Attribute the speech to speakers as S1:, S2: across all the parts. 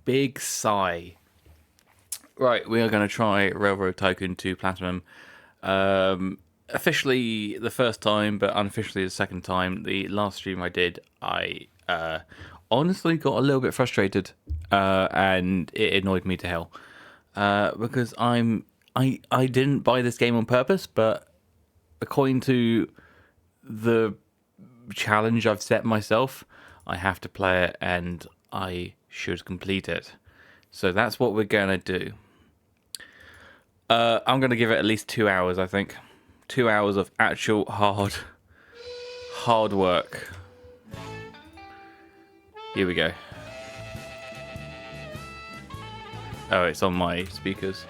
S1: big sigh. Right, we are going to try Railroad Tycoon 2 Platinum. Officially the first time, but unofficially the second time. The last stream I did, I honestly got a little bit frustrated, and it annoyed me to hell. Because I didn't buy this game on purpose, but according to the challenge I've set myself, I have to play it and I should complete it. So that's what we're gonna do. I'm gonna give it at least 2 hours, I think. 2 hours of actual hard work. Here we go. Oh, it's on my speakers.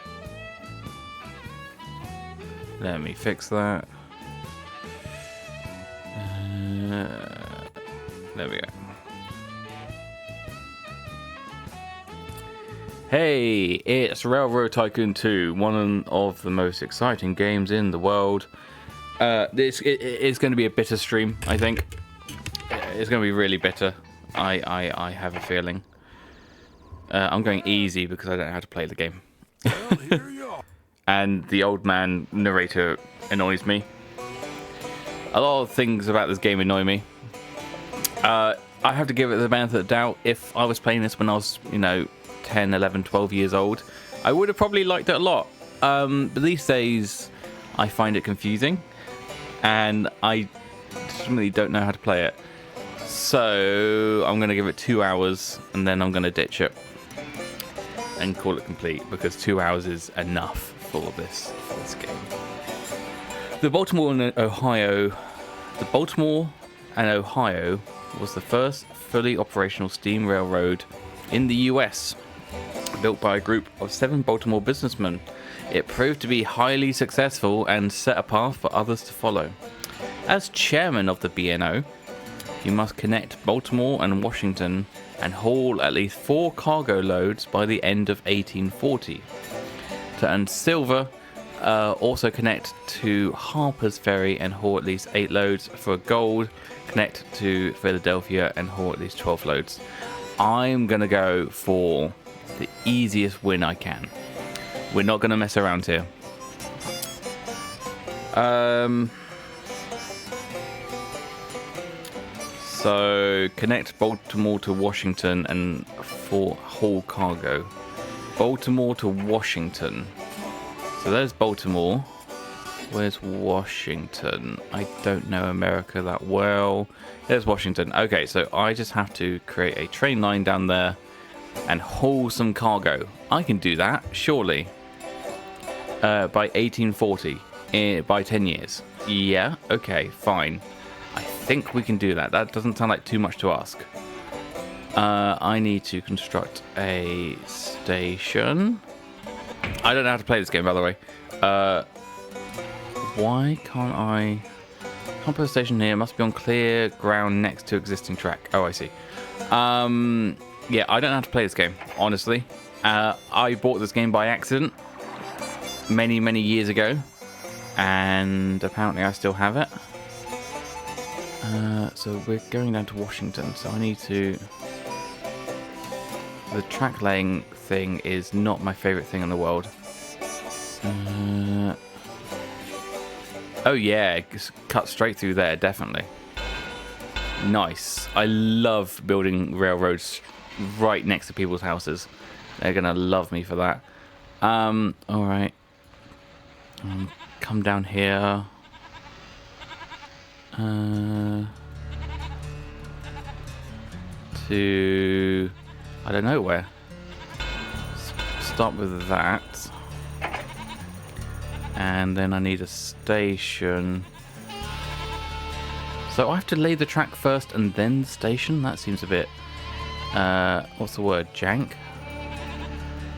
S1: Let me fix that. There we go. Hey, it's Railroad Tycoon 2, one of the most exciting games in the world. It's going to be a bitter stream, I think. It's going to be really bitter. I have a feeling. I'm going easy because I don't know how to play the game.
S2: Well, here you are.
S1: And the old man narrator annoys me. A lot of things about this game annoy me. I have to give it the benefit of the doubt. If I was playing this when I was, 10, 11, 12 years old, I would have probably liked it a lot. But these days, I find it confusing. And I really don't know how to play it. So, I'm going to give it 2 hours, and then I'm going to ditch it. And call it complete, because 2 hours is enough for this game. The Baltimore and Ohio was the first fully operational steam railroad in the US, built by a group of 7 Baltimore businessmen. It proved to be highly successful and set a path for others to follow. As chairman of the B&O, you must connect Baltimore and Washington and haul at least 4 cargo loads by the end of 1840. To earn silver, also connect to Harper's Ferry and haul at least 8 loads. For gold, connect to Philadelphia and haul at least 12 loads. I'm going to go for the easiest win I can. We're not going to mess around here. So, connect Baltimore to Washington and for haul cargo. Baltimore to Washington. So there's Baltimore. Where's Washington? I don't know America that well. There's Washington. Okay, so I just have to create a train line down there and haul some cargo. I can do that, surely. By 1840. By 10 years. Yeah, okay, fine. I think we can do that. That doesn't sound like too much to ask. I need to construct a station. I don't know how to play this game, by the way. Why can't I... Can't put a station here. Must be on clear ground next to existing track. Oh, I see. Yeah, I don't know how to play this game, honestly. I bought this game by accident many, many years ago. And apparently I still have it. So we're going down to Washington, so I need to... The track laying thing is not my favourite thing in the world. Oh yeah, cut straight through there, definitely. Nice. I love building railroads right next to people's houses. They're gonna love me for that. Alright. Come down here. To... I don't know where. Start with that. And then I need a station. So I have to lay the track first and then the station? That seems a bit... what's the word? Jank?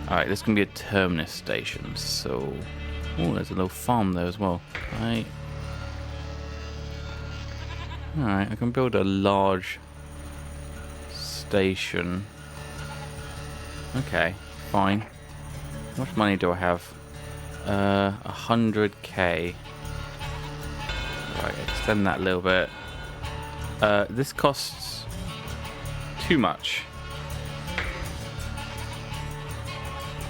S1: Alright, this can be a terminus station, so... Oh, there's a little farm there as well. Right. Alright, I can build a large station. Okay, fine. How much money do I have? 100k. Right, extend that a little bit. This costs too much.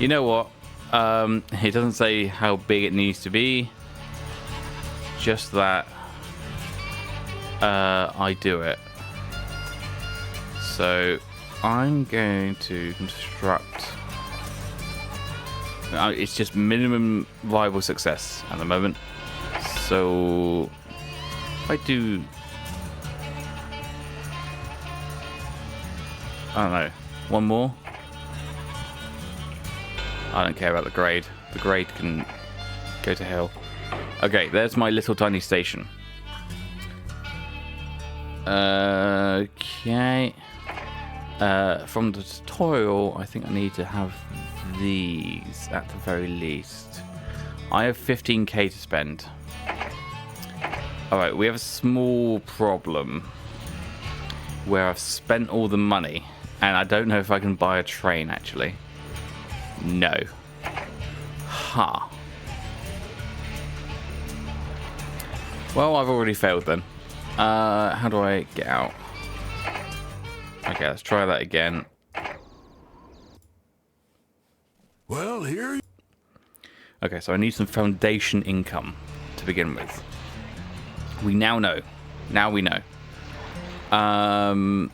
S1: You know what? It doesn't say how big it needs to be. Just that I do it. So I'm going to construct. It's just minimum viable success at the moment. So if I do, I don't know, one more. I don't care about the grade. The grade can go to hell. Okay, there's my little tiny station. Okay. From the tutorial, I think I need to have these at the very least. I have 15k to spend. Alright, we have a small problem where I've spent all the money and I don't know if I can buy a train actually. No. Ha. Well, I've already failed then. How do I get out? Okay, let's try that again.
S2: Well, here you
S1: Okay, so I need some foundation income to begin with. We now know. Now we know.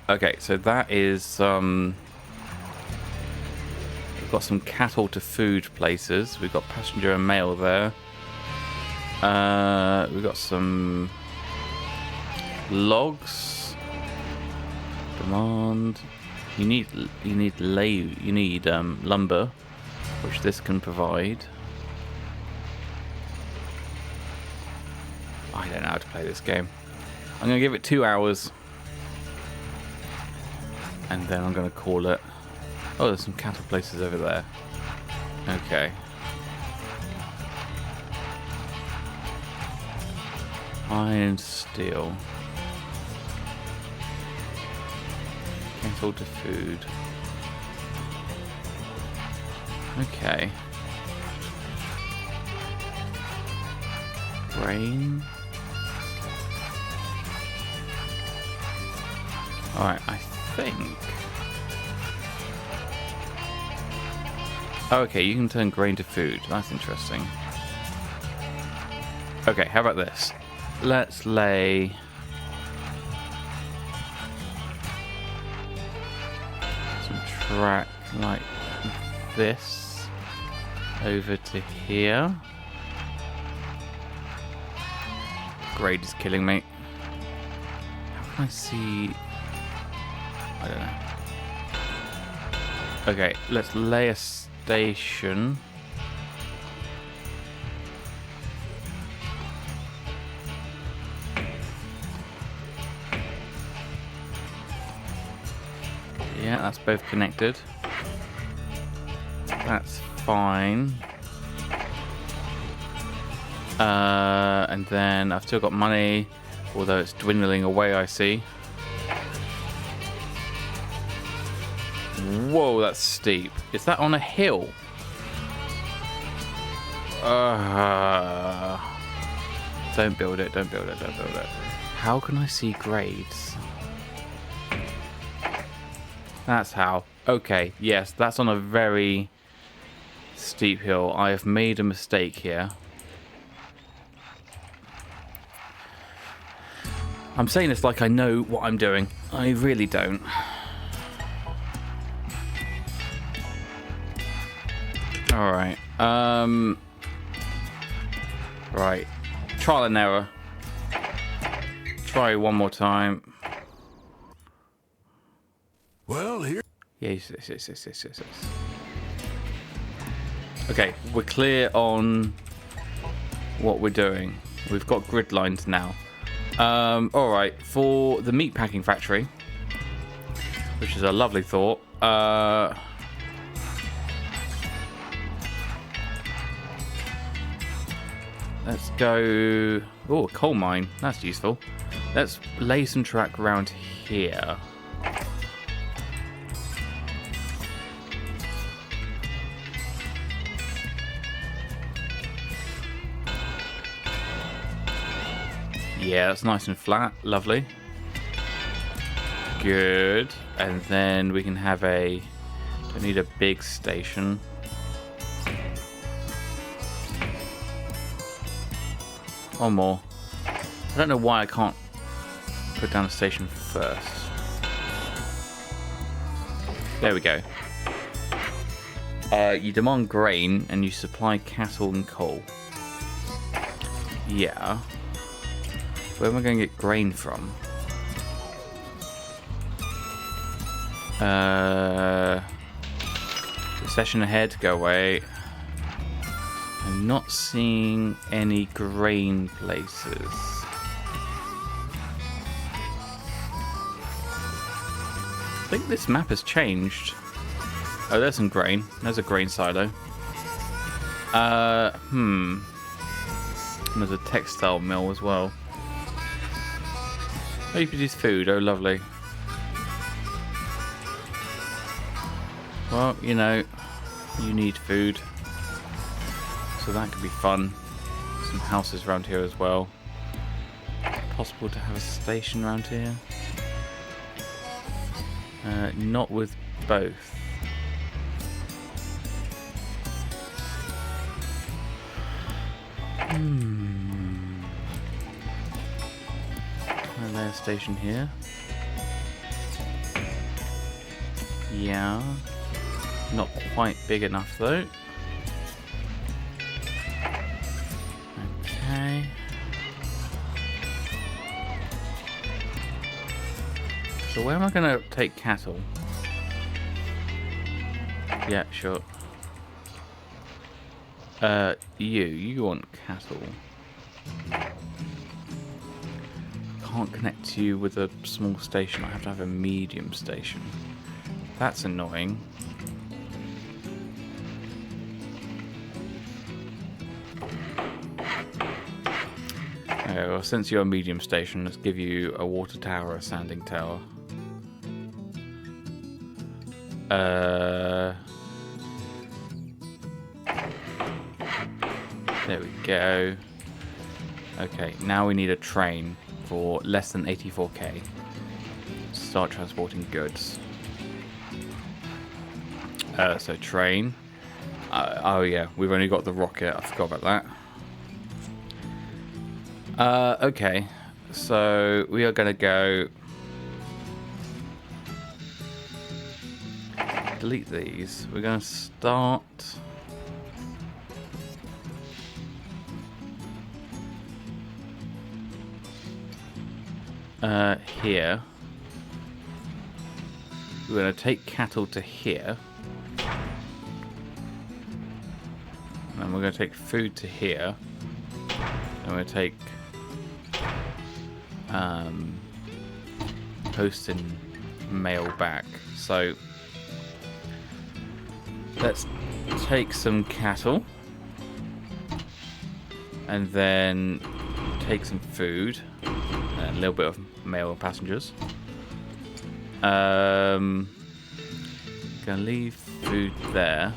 S1: Okay, so that is we've got some cattle to food places. We've got passenger and mail there. We've got some logs. Demand. You need lumber, which this can provide. I don't know how to play this game. I'm gonna give it 2 hours, and then I'm gonna call it. Oh, there's some cattle places over there. Okay. Iron, steel. Cattle to food. Okay. Grain. Alright, I think. Oh, okay, you can turn grain to food. That's interesting. Okay, how about this? Let's lay some track like this over to here. Grade is killing me. How can I see? I don't know. Okay, let's lay a station. Yeah, that's both connected. That's fine. And then I've still got money, although it's dwindling away, I see. Whoa, that's steep. Is that on a hill? Don't build it, don't build it, don't build it. How can I see grades? That's how. Okay, yes, that's on a very steep hill. I have made a mistake here. I'm saying this like I know what I'm doing. I really don't. Alright. Right. Trial and error. Try one more time.
S2: Well, here.
S1: Yes. Okay, we're clear on what we're doing. We've got grid lines now. Alright, for the meat packing factory, which is a lovely thought, let's go. Oh, a coal mine. That's useful. Let's lay some track around here. Yeah, that's nice and flat. Lovely. Good. And then we can have a... Don't need a big station. One more. I don't know why I can't put down a station first. There we go. You demand grain and you supply cattle and coal. Yeah. Where am I going to get grain from? Session ahead, go away. I'm not seeing any grain places. I think this map has changed. Oh, there's some grain. There's a grain silo. There's a textile mill as well. Oh, you produce food. Oh, lovely. Well, you know, you need food. So that could be fun. Some houses around here as well. Possible to have a station around here? Not with both. Can I lay a station here? Yeah. Not quite big enough though. Okay. So where am I going to take cattle? Yeah, sure. You want cattle. Can't connect to you with a small station. I have to have a medium station. That's annoying. Okay, well, since you're a medium station, let's give you a water tower, a sanding tower. There we go. Okay, now we need a train for less than 84k to start transporting goods. So train. Oh yeah, we've only got the rocket. I forgot about that. Okay, so we are going to go delete these. We're going to start here. We're going to take cattle to here. And we're going to take food to here. And we're going to take post and mail back. So let's take some cattle and then take some food and a little bit of mail and passengers. Gonna leave food there.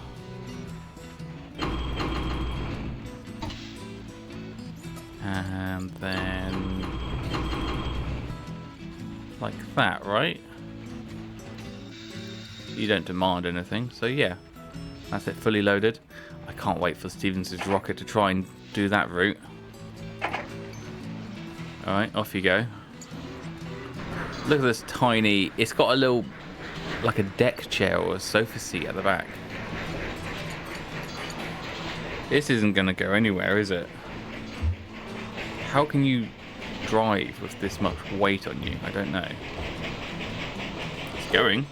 S1: And then like that, right? You don't demand anything, so yeah. That's it, fully loaded. I can't wait for Stevens' rocket to try and do that route. Alright, off you go. Look at this tiny... It's got a little... like a deck chair or a sofa seat at the back. This isn't going to go anywhere, is it? How can you drive with this much weight on you? I don't know. It's going.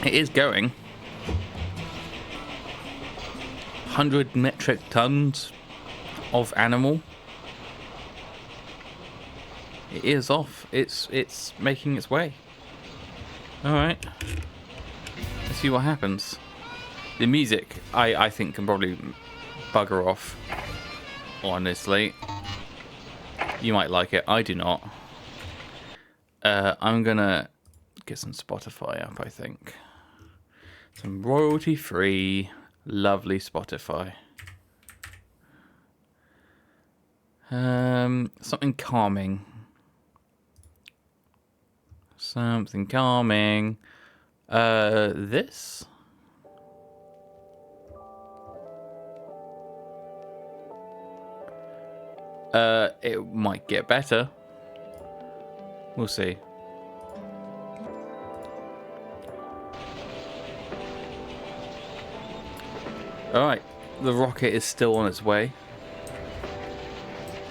S1: It is going. 100 metric tons of animal. It is off. It's making its way. Alright. Let's see what happens. The music, I think, can probably bugger off. Honestly. You might like it. I do not. I'm gonna get some Spotify up, I think. Some royalty-free, lovely Spotify. Something calming. Something calming. This? It might get better. We'll see. Alright, the rocket is still on its way.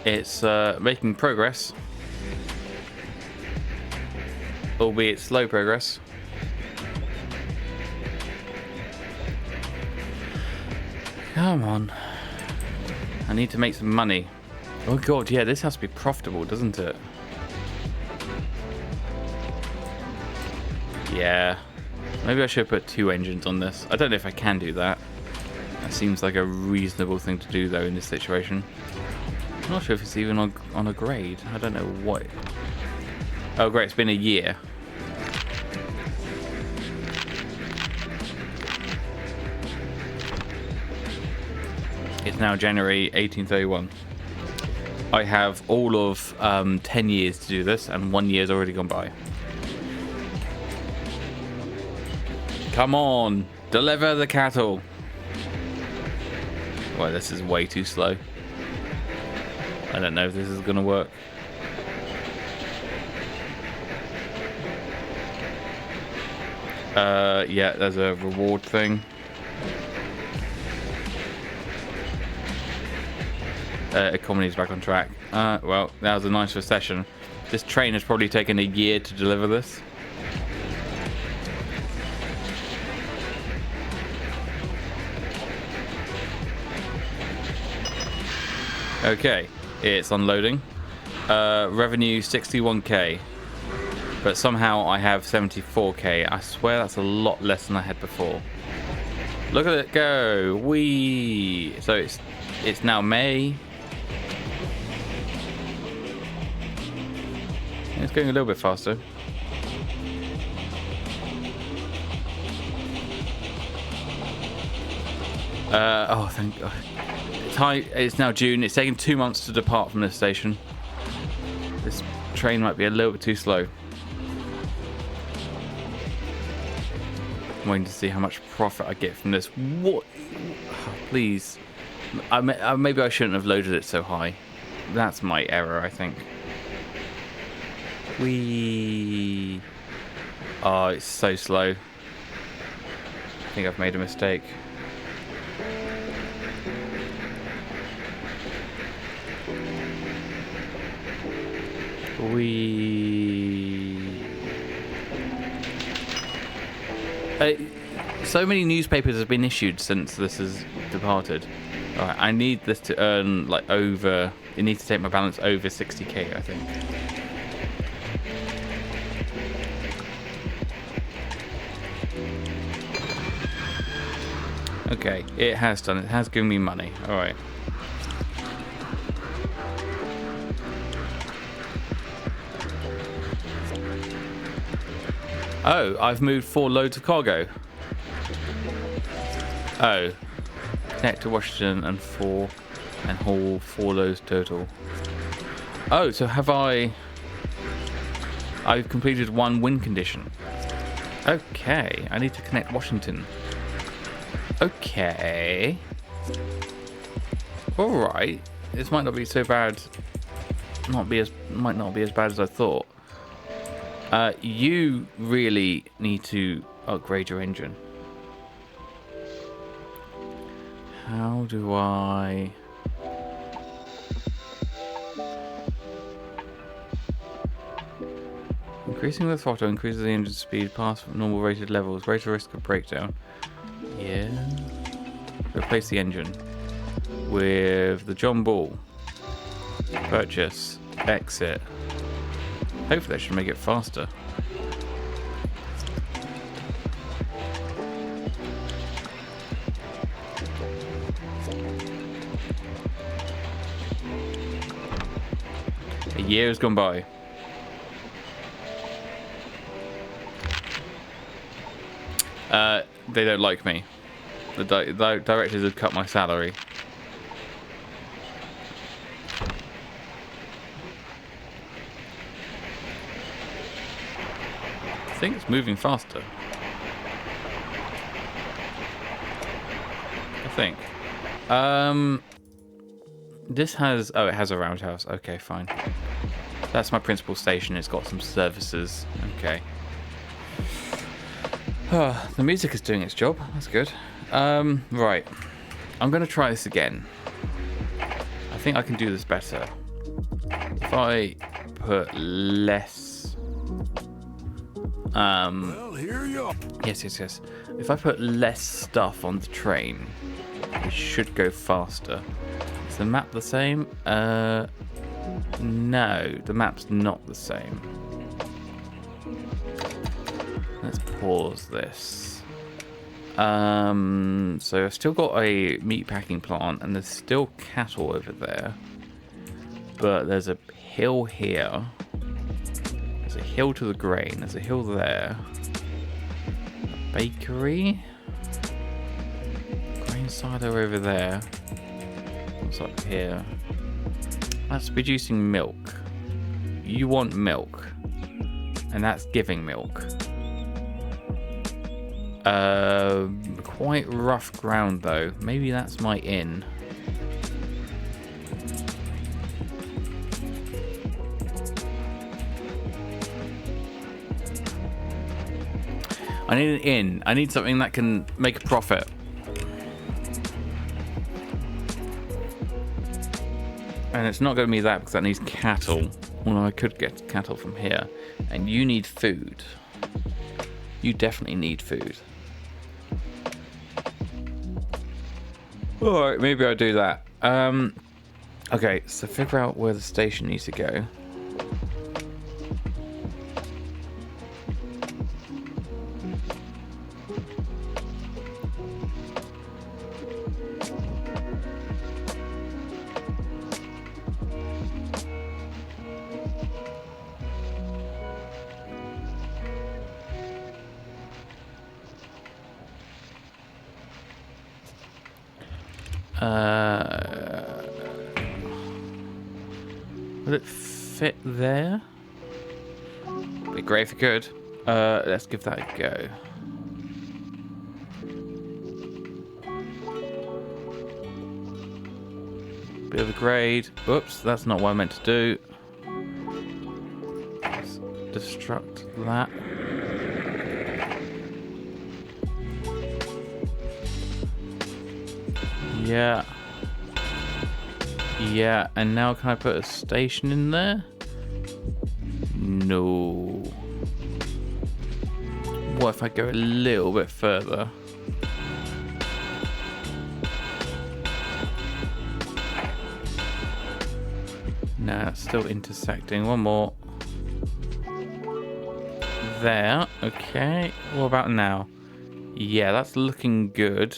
S1: It's making progress. Albeit slow progress. Come on. I need to make some money. Oh god, yeah, this has to be profitable, doesn't it? Yeah. Maybe I should put 2 engines on this. I don't know if I can do that. That seems like a reasonable thing to do, though, in this situation. I'm not sure if it's even on a grade. I don't know what... Oh, great, it's been a year. It's now January 1831. I have all of 10 years to do this, and 1 year's already gone by. Come on, deliver the cattle. Well, this is way too slow. I don't know if this is going to work. Yeah, there's a reward thing. Economy's back on track. Well, that was a nice recession. This train has probably taken a year to deliver this. Okay, it's unloading. Revenue 61k. But somehow I have 74k. I swear that's a lot less than I had before. Look at it go. Whee! So it's now May. It's going a little bit faster. Oh, thank God. It's now June. It's taken 2 months to depart from this station. This train might be a little bit too slow. I'm waiting to see how much profit I get from this. What? Oh, please. Maybe I shouldn't have loaded it so high. That's my error, I think. Whee! Oh, it's so slow. I think I've made a mistake. So many newspapers have been issued since this has departed. Alright, I need this to earn like over... It needs to take my balance over 60k, I think. Okay, it has done. It has given me money. Alright. Oh, I've moved 4 loads of cargo. Oh. Connect to Washington and haul 4 loads total. Oh, so have I've completed 1 win condition. Okay, I need to connect Washington. Okay. Alright. This might not be so bad. Might not be as bad as I thought. You really need to upgrade your engine. How do I... Increasing the throttle increases the engine speed past normal rated levels. Greater risk of breakdown. Yeah. Replace the engine with the John Bull. Purchase. Exit. Hopefully that should make it faster. A year has gone by. They don't like me. The directors have cut my salary. I think it's moving faster. I think. This has... Oh, it has a roundhouse. Okay, fine. That's my principal station. It's got some services. Okay. The music is doing its job. That's good. Right. I'm going to try this again. I think I can do this better. If I put less...
S2: Well, here you are.
S1: Yes. If I put less stuff on the train, it should go faster. Is the map the same? No, the map's not the same. Let's pause this. So I've still got a meatpacking plant, and there's still cattle over there. But there's a hill here. There's a hill to the grain. There's a hill there. A bakery. Grain silo over there. What's up here? That's producing milk. You want milk. And that's giving milk. Quite rough ground though. Maybe that's my inn. I need an inn. I need something that can make a profit. And it's not going to be that because that needs cattle. Well, I could get cattle from here. And you need food. You definitely need food. Alright, maybe I'll do that. Okay, so figure out where the station needs to go. Will it fit there? Be great if it could. Let's give that a go. Bit of a grade. Oops, that's not what I meant to do. Let's destruct that. Yeah. Yeah, and now can I put a station in there? No. What if I go a little bit further? No, it's still intersecting. One more. There. Okay. What about now? Yeah, that's looking good.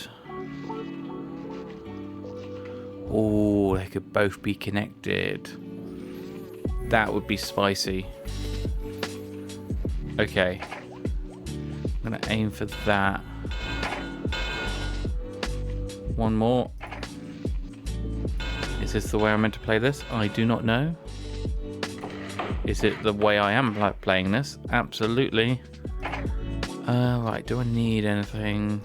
S1: Oh, they could both be connected. That would be spicy. Okay. I'm going to aim for that. One more. Is this the way I'm meant to play this? I do not know. Is it the way I am playing this? Absolutely. Right, do I need anything?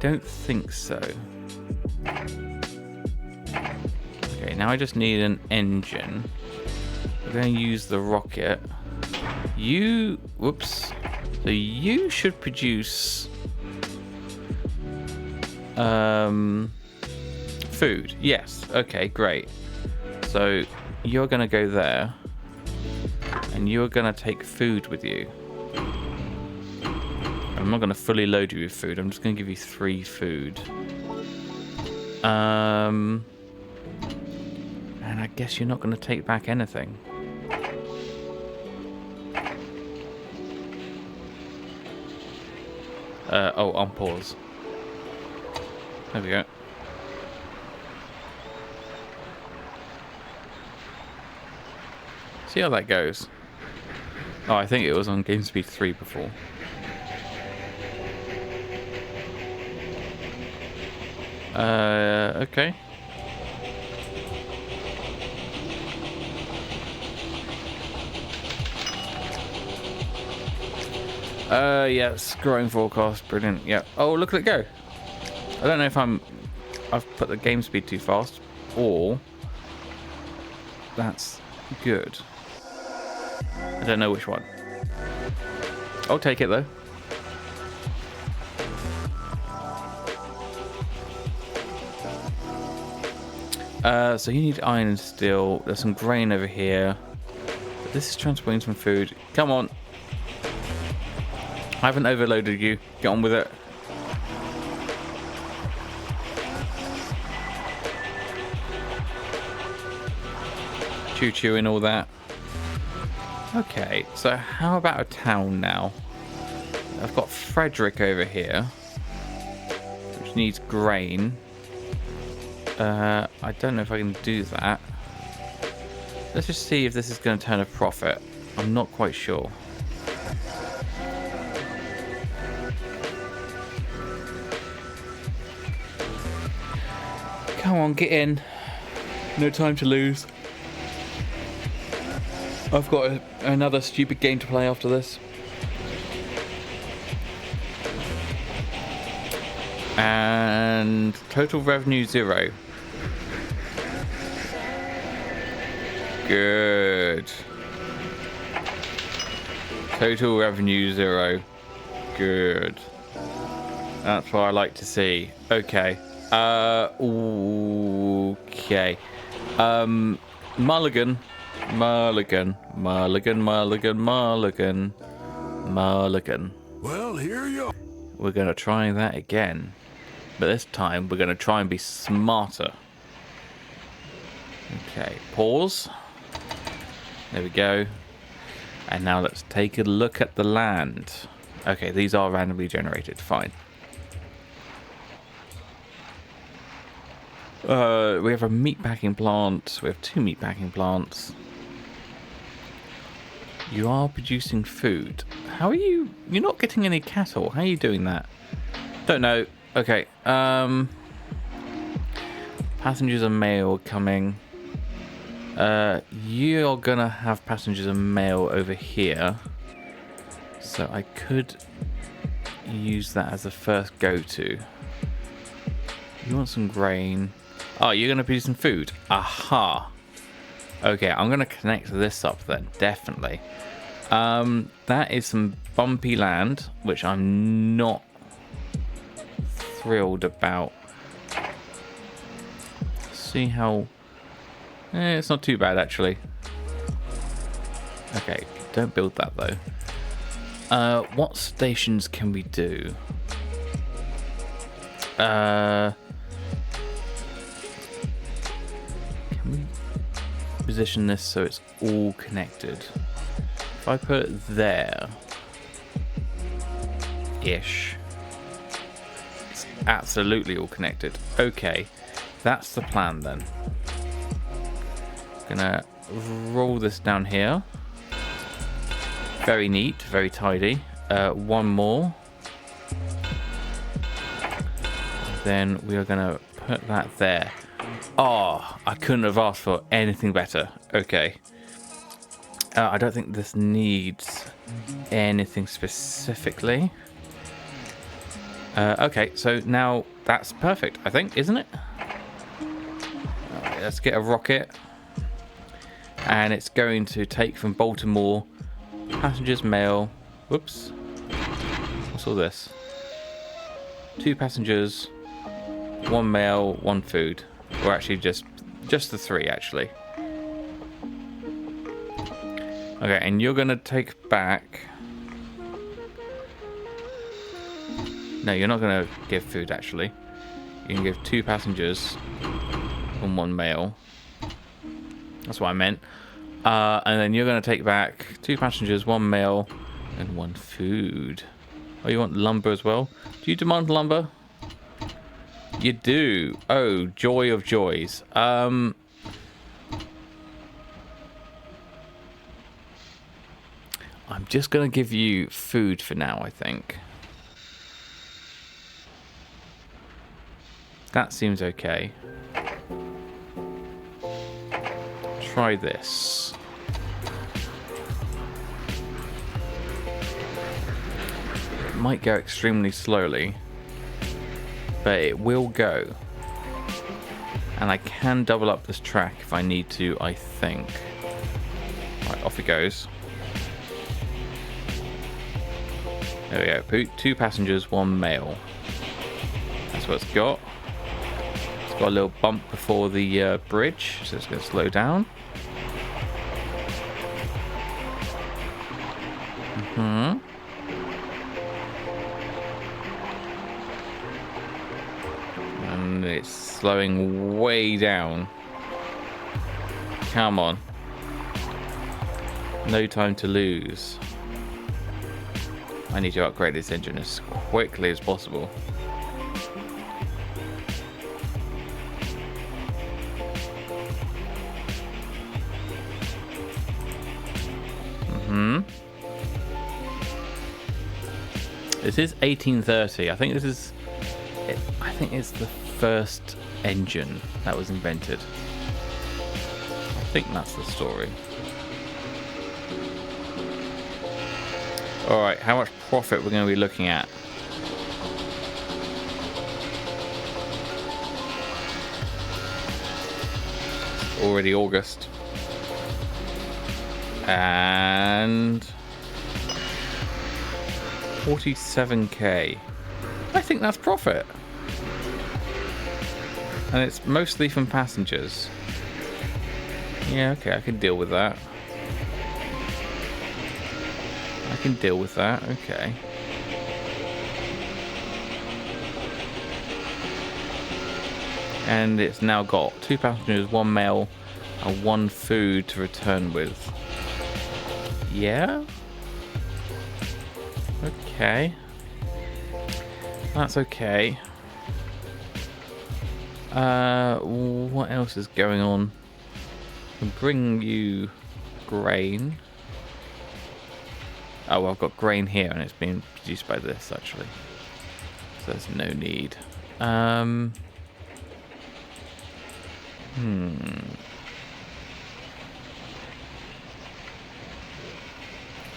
S1: Don't think so. Okay, now I just need an engine. We're going to use the rocket. Whoops. So you should produce food. Yes. Okay, great. So you're going to go there. And you're going to take food with you. I'm not going to fully load you with food. I'm just going to give you 3 food. And I guess you're not going to take back anything. Oh, on pause. There we go. See how that goes. Oh, I think it was on game speed 3 before. Okay. Yeah, scrolling forecast, brilliant. Yeah. Oh, look at it go. I don't know if I've put the game speed too fast, or that's good. I don't know which one. I'll take it though. So you need iron and steel. There's some grain over here. But this is transporting some food. Come on. I haven't overloaded you. Get on with it. Choo-choo and all that. Okay, so how about a town now? I've got Frederick over here, which needs grain. I don't know if I can do that. Let's just see if this is going to turn a profit. I'm not quite sure. Come on, get in. No time to lose. I've got another stupid game to play after this. And total revenue 0. Good. Total revenue 0. Good. That's what I like to see. Okay. Okay. Mulligan.
S2: Well, here you are.
S1: We're going to try that again. But this time, we're going to try and be smarter. Okay, pause. There we go. And now let's take a look at the land. Okay, these are randomly generated. Fine. We have a meatpacking plant. We have 2 meatpacking plants. You are producing food. How are you? You're not getting any cattle. How are you doing that? Don't know. Okay. Passengers and mail coming. You're gonna have passengers and mail over here. So I could use that as the first go-to. You want some grain. Oh, you're gonna produce some food. Aha. Okay, I'm gonna connect this up then, definitely. That is some bumpy land, which I'm not thrilled about. See how... it's not too bad, actually. Okay, don't build that, though. What stations can we do? Can we position this so it's all connected? If I put it there-ish, it's absolutely all connected. Okay, that's the plan then. Gonna roll this down here. Very neat, very tidy. One more. Then we are gonna put that there. Oh, I couldn't have asked for anything better. Okay. I don't think this needs anything specifically. Okay, so now that's perfect, I think, isn't it? Right, let's get a rocket. And it's going to take from Baltimore passengers, mail. Whoops. What's all this? 2 passengers, 1 mail, 1 food. Or actually just the 3, actually. Okay, and you're gonna take back... No, you're not gonna give food, actually. You can give 2 passengers and 1 mail. That's what I meant. And then you're gonna take back 2 passengers, 1 mail, and 1 food. Oh, you want lumber as well? Do you demand lumber? You do. Oh, joy of joys. I'm just going to give you food for now, I think. That seems okay. Try this. It might go extremely slowly. but it will go. And I can double up this track if I need to, I think. Right, off it goes. There we go. 2 passengers, 1 male. That's what it's got. It's got a little bump before the bridge, so it's going to slow down. And it's slowing way down. Come on. No time to lose. I need to upgrade this engine as quickly as possible. This is 1830. I think this is. I think it's the first engine that was invented. I think that's the story. All right, how much profit we're going to be looking at? Already August. And 47k. I think that's profit. And it's mostly from passengers. Yeah, okay, I can deal with that. I can deal with that, okay. And it's now got 2 passengers, 1 male, and 1 food to return with. Yeah? Okay. That's okay. What else is going on? I can bring you grain. Oh, well, I've got grain here and it's being produced by this, actually. So there's no need.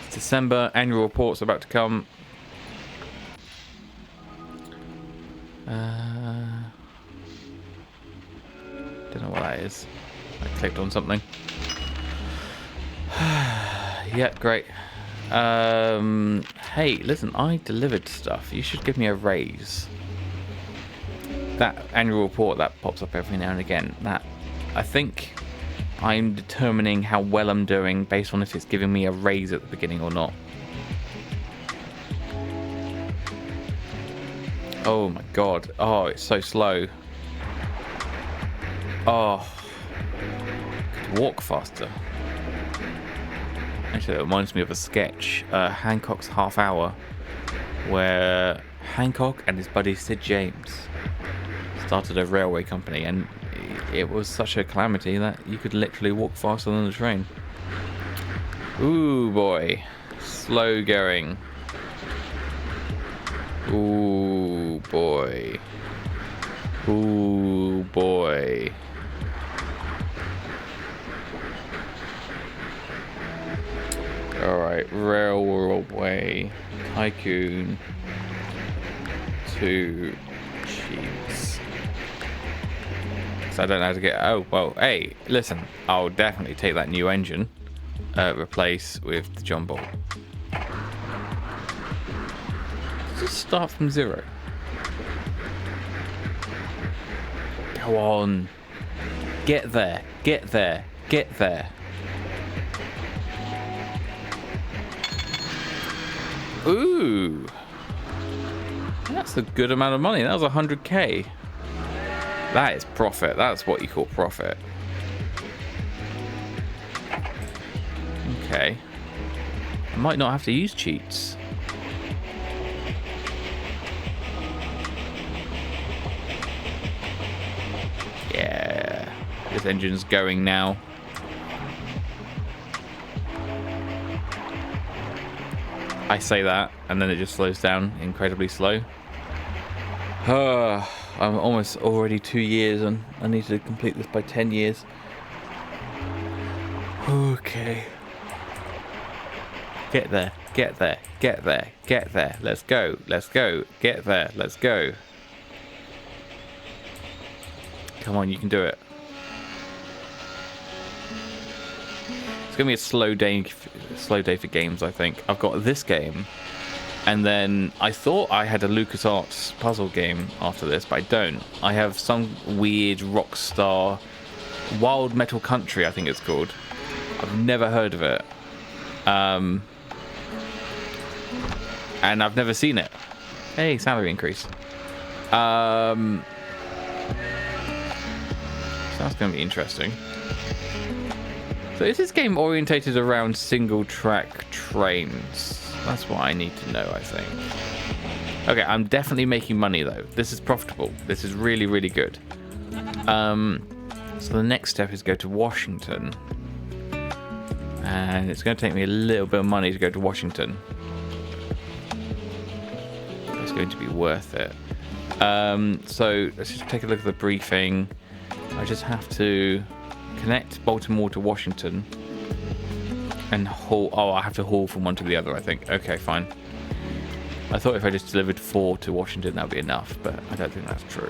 S1: It's December, annual report's about to come. Don't know what that is. I clicked on something. Yeah, great. Hey, listen, I delivered stuff. You should give me a raise. That annual report that pops up every now and again, that I think I'm determining how well I'm doing based on if it's giving me a raise at the beginning or not. Oh my god. Oh, it's so slow. Oh. Could walk faster. Actually, that reminds me of a sketch, Hancock's Half Hour, where Hancock and his buddy Sid James started a railway company, and it was such a calamity that you could literally walk faster than the train. Ooh boy, slow going. Ooh boy. Ooh boy. Alright, Railway Tycoon II Cheats. So I don't know how to get. Oh, well, hey, listen, I'll definitely take that new engine, replace with the John Bolt. Just start from 0. Go on. Get there, get there, get there. Ooh, that's a good amount of money. That was 100k. That is profit. That's what you call profit. Okay. I might not have to use cheats. Yeah. This engine's going now. I say that, and then it just slows down incredibly slow. I'm almost already 2 years, and I need to complete this by 10 years. Okay. Get there, get there, get there, get there. Let's go, let's go. Get there, let's go. Come on, you can do it. It's gonna be a slow day for games, I think. I've got this game, and then I thought I had a LucasArts puzzle game after this, but I don't. I have some weird Rockstar Wild Metal Country, I think it's called. I've never heard of it, and I've never seen it. Hey, salary increase. So that's gonna be interesting. So is this game orientated around single-track trains? That's what I need to know, I think. Okay, I'm definitely making money, though. This is profitable. This is really, really good. So the next step is go to Washington. And it's going to take me a little bit of money to go to Washington. It's going to be worth it. So let's just take a look at the briefing. I just have to connect Baltimore to Washington and haul. Oh, I have to haul from one to the other, I think. Okay, fine. I thought if I just delivered 4 to Washington, that would be enough, but I don't think that's true.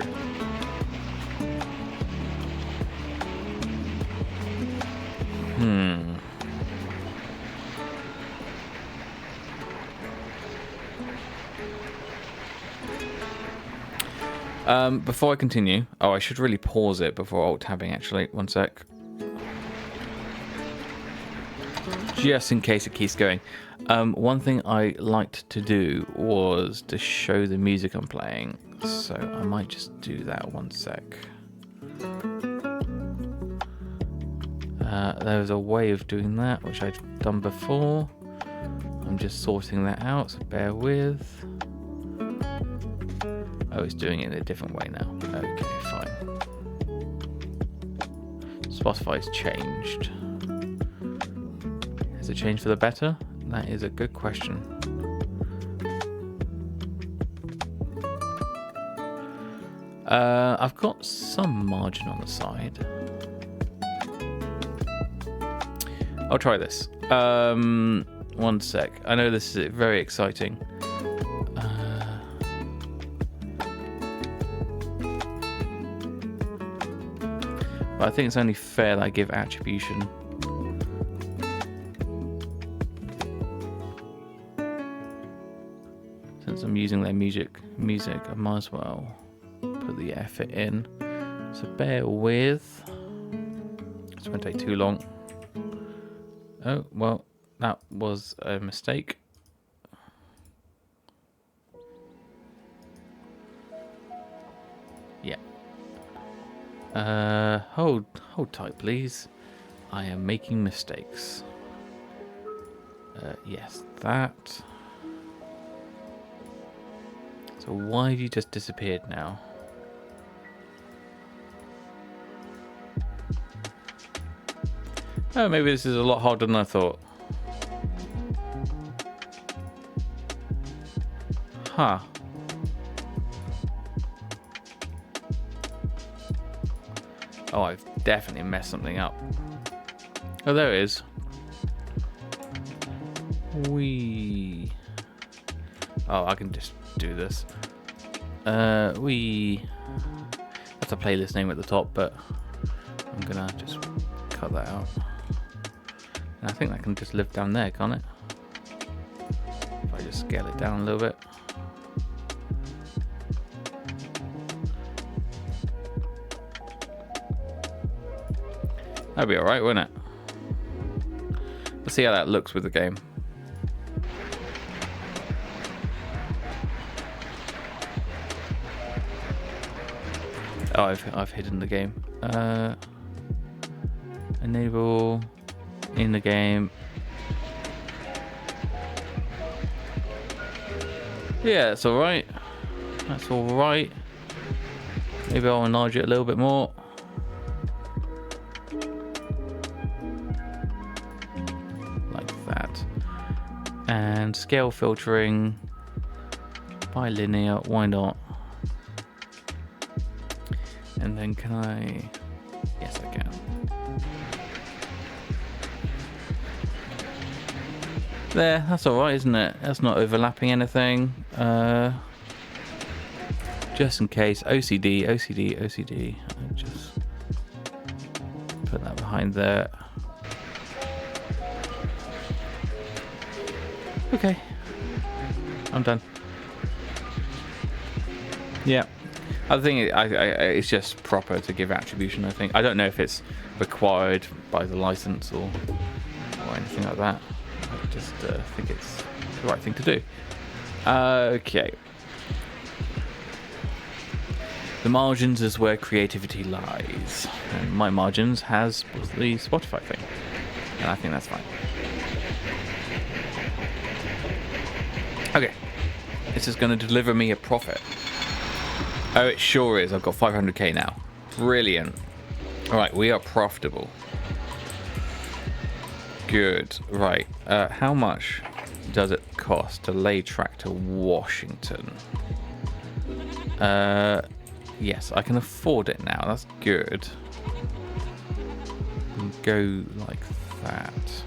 S1: Before I continue, I should really pause it before alt-tabbing, actually. One sec. Just in case it keeps going. One thing I liked to do was to show the music I'm playing, so I might just do that. One sec. There's a way of doing that, which I've done before. I'm just sorting that out, so bear with. Oh, it's doing it in a different way now. Okay, fine. Spotify's changed. Has it changed for the better? That is a good question. I've got some margin on the side. I'll try this. One sec. I know this is very exciting. But I think it's only fair that I give attribution. Since I'm using their music, I might as well put the effort in. So bear with. It's going to take too long. Oh, well, that was a mistake. Yeah. Hold tight, please. I am making mistakes. Yes, that. So why have you just disappeared now? Oh, maybe this is a lot harder than I thought. Huh. Oh, I've definitely messed something up. Oh, there it is. We. Oh, I can just do this. We. That's a playlist name at the top, but I'm gonna just cut that out. And I think that can just live down there, can't it? If I just scale it down a little bit. That'd be alright, wouldn't it? Let's see how that looks with the game. Oh, I've hidden the game. Enable in the game. Yeah, that's alright. That's alright. Maybe I'll enlarge it a little bit more. Like that. And scale filtering. Bilinear, why not? And then can I... Yes, I can. There, that's alright, isn't it? That's not overlapping anything. Just in case. OCD, OCD, OCD. Just put that behind there. Okay. I'm done. Yeah. I think it's just proper to give attribution, I think. I don't know if it's required by the license or anything like that. I just think it's the right thing to do. Okay. The margins is where creativity lies. And my margins was the Spotify thing. And I think that's fine. Okay. This is going to deliver me a profit. Oh, it sure is. I've got 500k now. Brilliant. Alright, we are profitable. Good. Right. How much does it cost to lay track to Washington? Yes, I can afford it now. That's good. Go like that.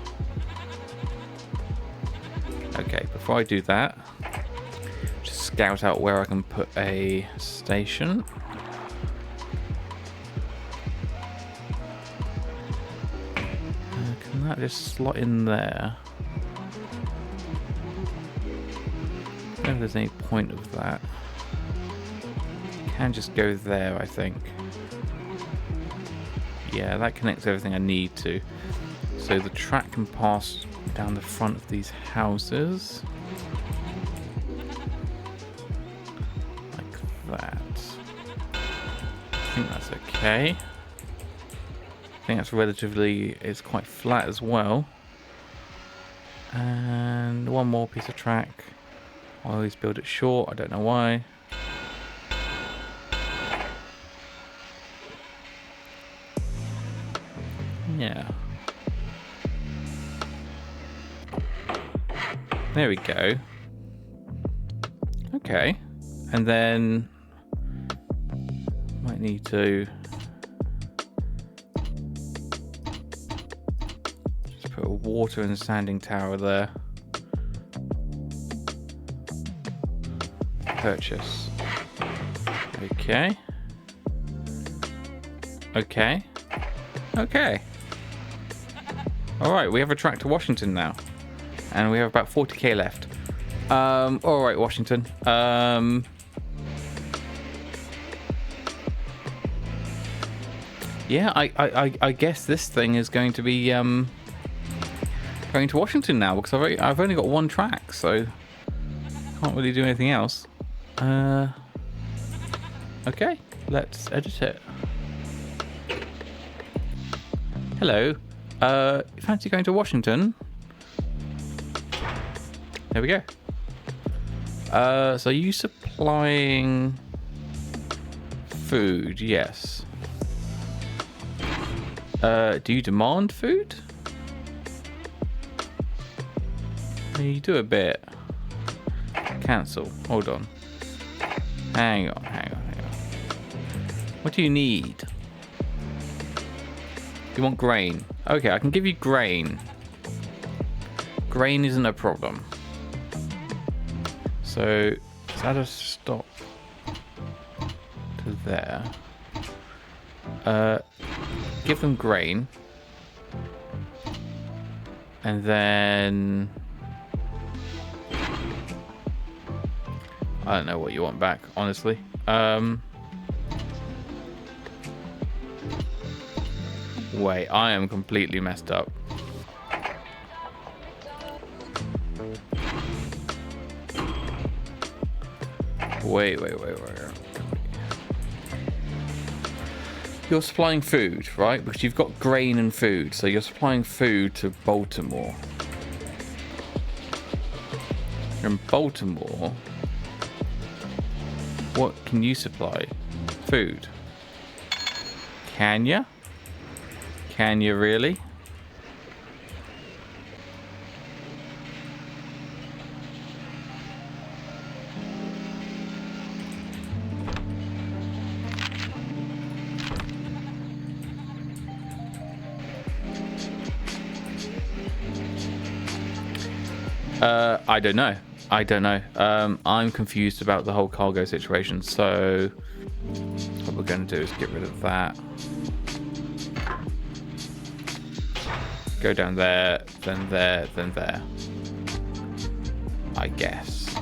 S1: Okay, before I do that, just scout out where I can put a station. Can that just slot in there? I don't know if there's any point of that. Can just go there, I think. Yeah, that connects everything I need to. So the track can pass down the front of these houses. Like that. I think that's okay. I think that's relatively, it's quite flat as well. And one more piece of track. I always build it short, I don't know why. Yeah. There we go. Okay. And then might need to just put a water and sanding tower there. Purchase. Okay. Okay. Okay. Alright, we have a track to Washington now. And we have about 40k left. Alright, Washington. Yeah, I guess this thing is going to be going to Washington now because I've only got one track, so can't really do anything else. Okay, let's edit it. Hello. Fancy going to Washington? There we go. So are you supplying food? Yes. Do you demand food? You do a bit. Cancel. Hold on. Hang on. What do you need? You want grain? Okay, I can give you grain. Grain isn't a problem. So, let's add a stop to there. Give them grain. And then I don't know what you want back, honestly. Wait, I am completely messed up. Wait. You're supplying food, right? Because you've got grain and food. So you're supplying food to Baltimore. From Baltimore, what can you supply? Food. Can ya? Can you really? I don't know. I don't know. I'm confused about the whole cargo situation. So what we're going to do is get rid of that. Go down there, then there, then there. I guess.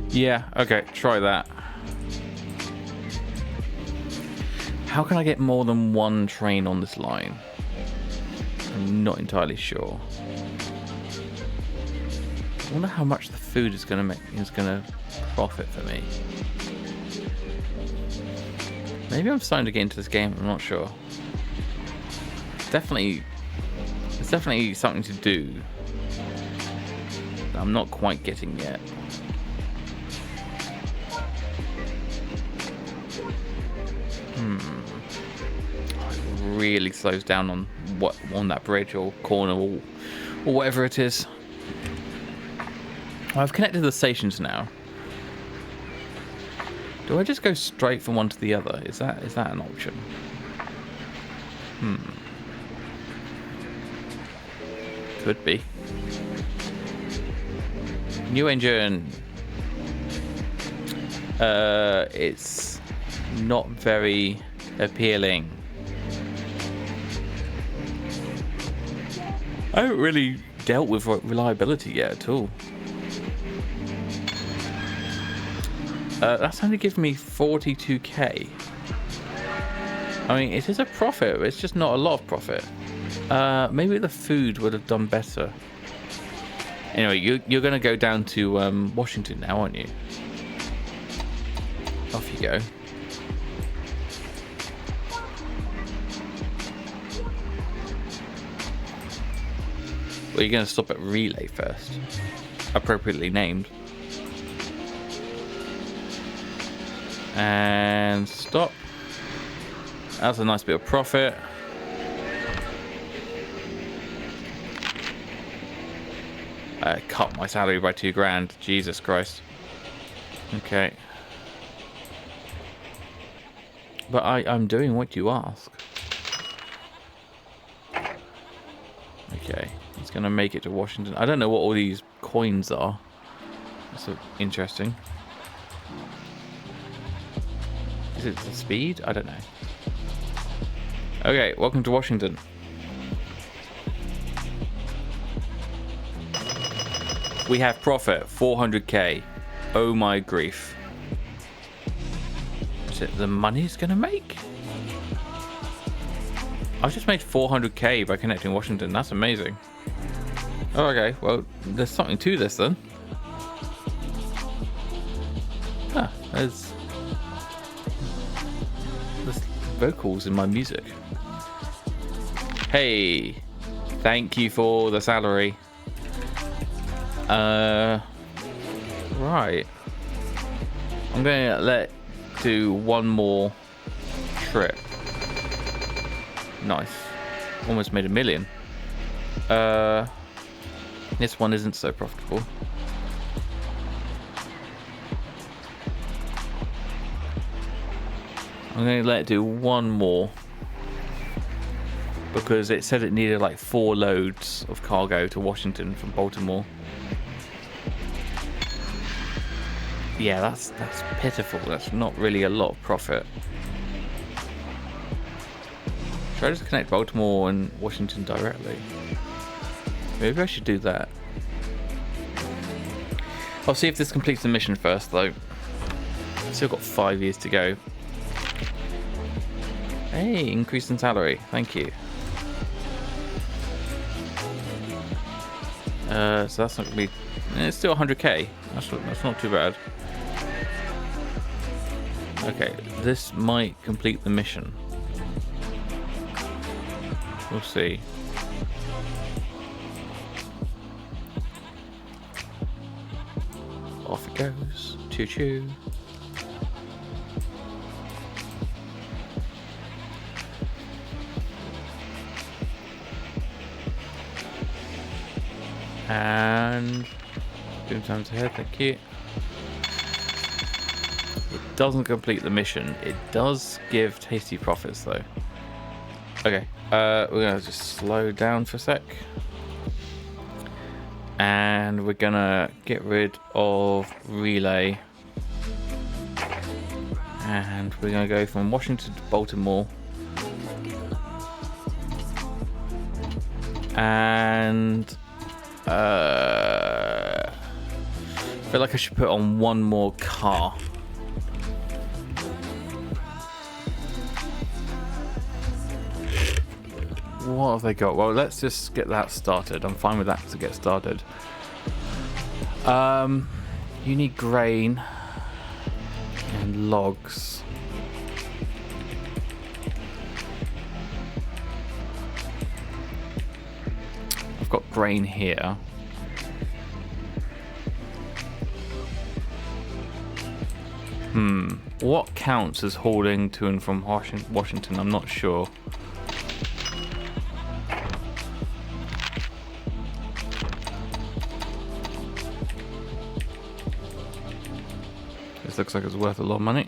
S1: Yeah, okay, try that. How can I get more than one train on this line? I'm not entirely sure. I wonder how much the food is going to profit for me. Maybe I'm starting to get into this game. I'm not sure. It's definitely something to do that I'm not quite getting yet. It really slows down on that bridge or corner or whatever it is. I've connected the stations now. Do I just go straight from one to the other? Is that an option? Could be. New engine. It's not very appealing. I haven't really dealt with reliability yet at all. That's only given me 42k. I mean, it is a profit, but it's just not a lot of profit. Maybe the food would have done better. Anyway, you're going to go down to Washington now, aren't you? Off you go. Well, you're going to stop at Relay first. Appropriately named. And stop. That's a nice bit of profit. Cut my salary by $2,000. Jesus Christ. Okay. But I'm doing what you ask. Okay. It's going to make it to Washington. I don't know what all these coins are. That's interesting. Is it the speed? I don't know. Okay, welcome to Washington. We have profit, 400k. Oh my grief. Is it the money it's gonna make? I've just made 400k by connecting Washington. That's amazing. Oh, okay, well, there's something to this then. Ah, there's vocals in my music. Hey, thank you for the salary. Right. I'm gonna do one more trip. Nice. Almost made $1 million. This one isn't so profitable. I'm going to let it do one more because it said it needed like 4 loads of cargo to Washington from Baltimore. Yeah, that's pitiful. That's not really a lot of profit. Should I just connect Baltimore and Washington directly? Maybe I should do that. I'll see if this completes the mission first though. Still got 5 years to go. Hey, increase in salary. Thank you. So that's not gonna be. It's still 100k. That's not too bad. Okay, this might complete the mission. We'll see. Off it goes. Choo choo. And boom times ahead, thank you. It doesn't complete the mission. It does give tasty profits though. Okay, we're gonna just slow down for a sec. And we're gonna get rid of relay. And we're gonna go from Washington to Baltimore. And I feel like I should put on one more car. What have they got? Well, let's just get that started. I'm fine with that to get started. You need grain and logs. I've got grain here. What counts as hauling to and from Washington? I'm not sure. This looks like it's worth a lot of money.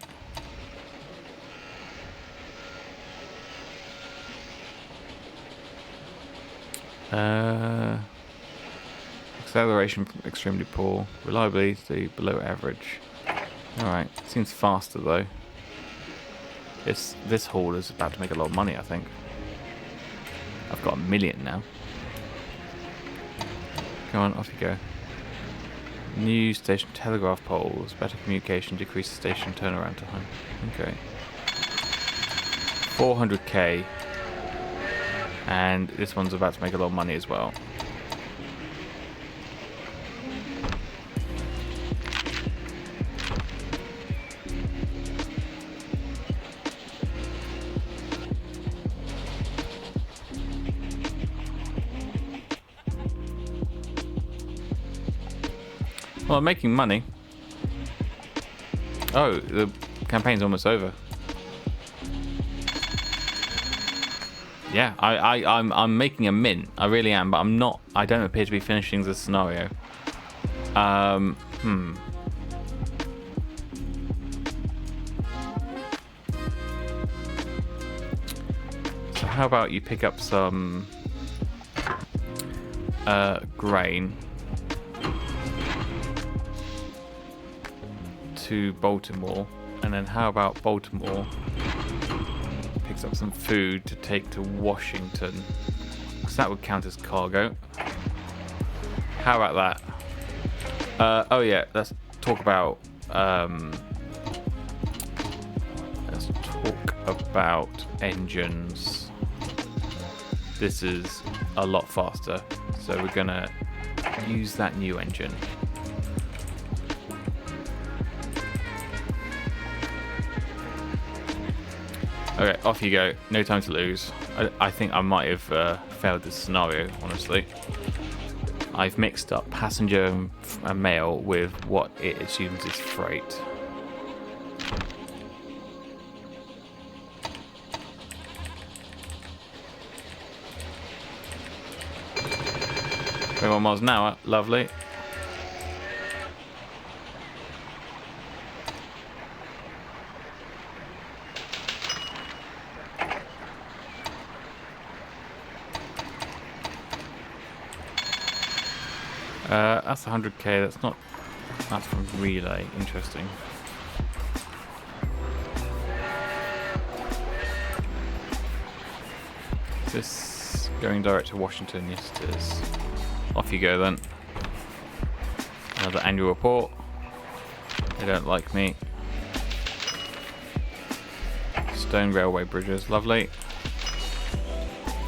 S1: Acceleration extremely poor. Reliability below average. Alright, seems faster though. This haul is about to make a lot of money, I think. I've got 1 million now. Come on, off you go. New station telegraph poles. Better communication, decrease station turnaround time. Okay. 400k. And this one's about to make a lot of money as well. Well, I'm making money. Oh, the campaign's almost over. Yeah, I'm making a mint. I really am, but I'm not. I don't appear to be finishing the scenario. So how about you pick up some grain to Baltimore, and then how about Baltimore picks up some food to take to Washington, because that would count as cargo. How about that? Oh yeah, let's talk about engines. This is a lot faster, so we're gonna use that new engine. Okay, off you go. No time to lose. I think I might have failed this scenario, honestly. I've mixed up passenger and mail with what it assumes is freight. Going 1 miles an hour, lovely. That's 100k. That's not. That's from relay. Interesting. Is this going direct to Washington? Yes, it is. Off you go then. Another annual report. They don't like me. Stone railway bridges. Lovely.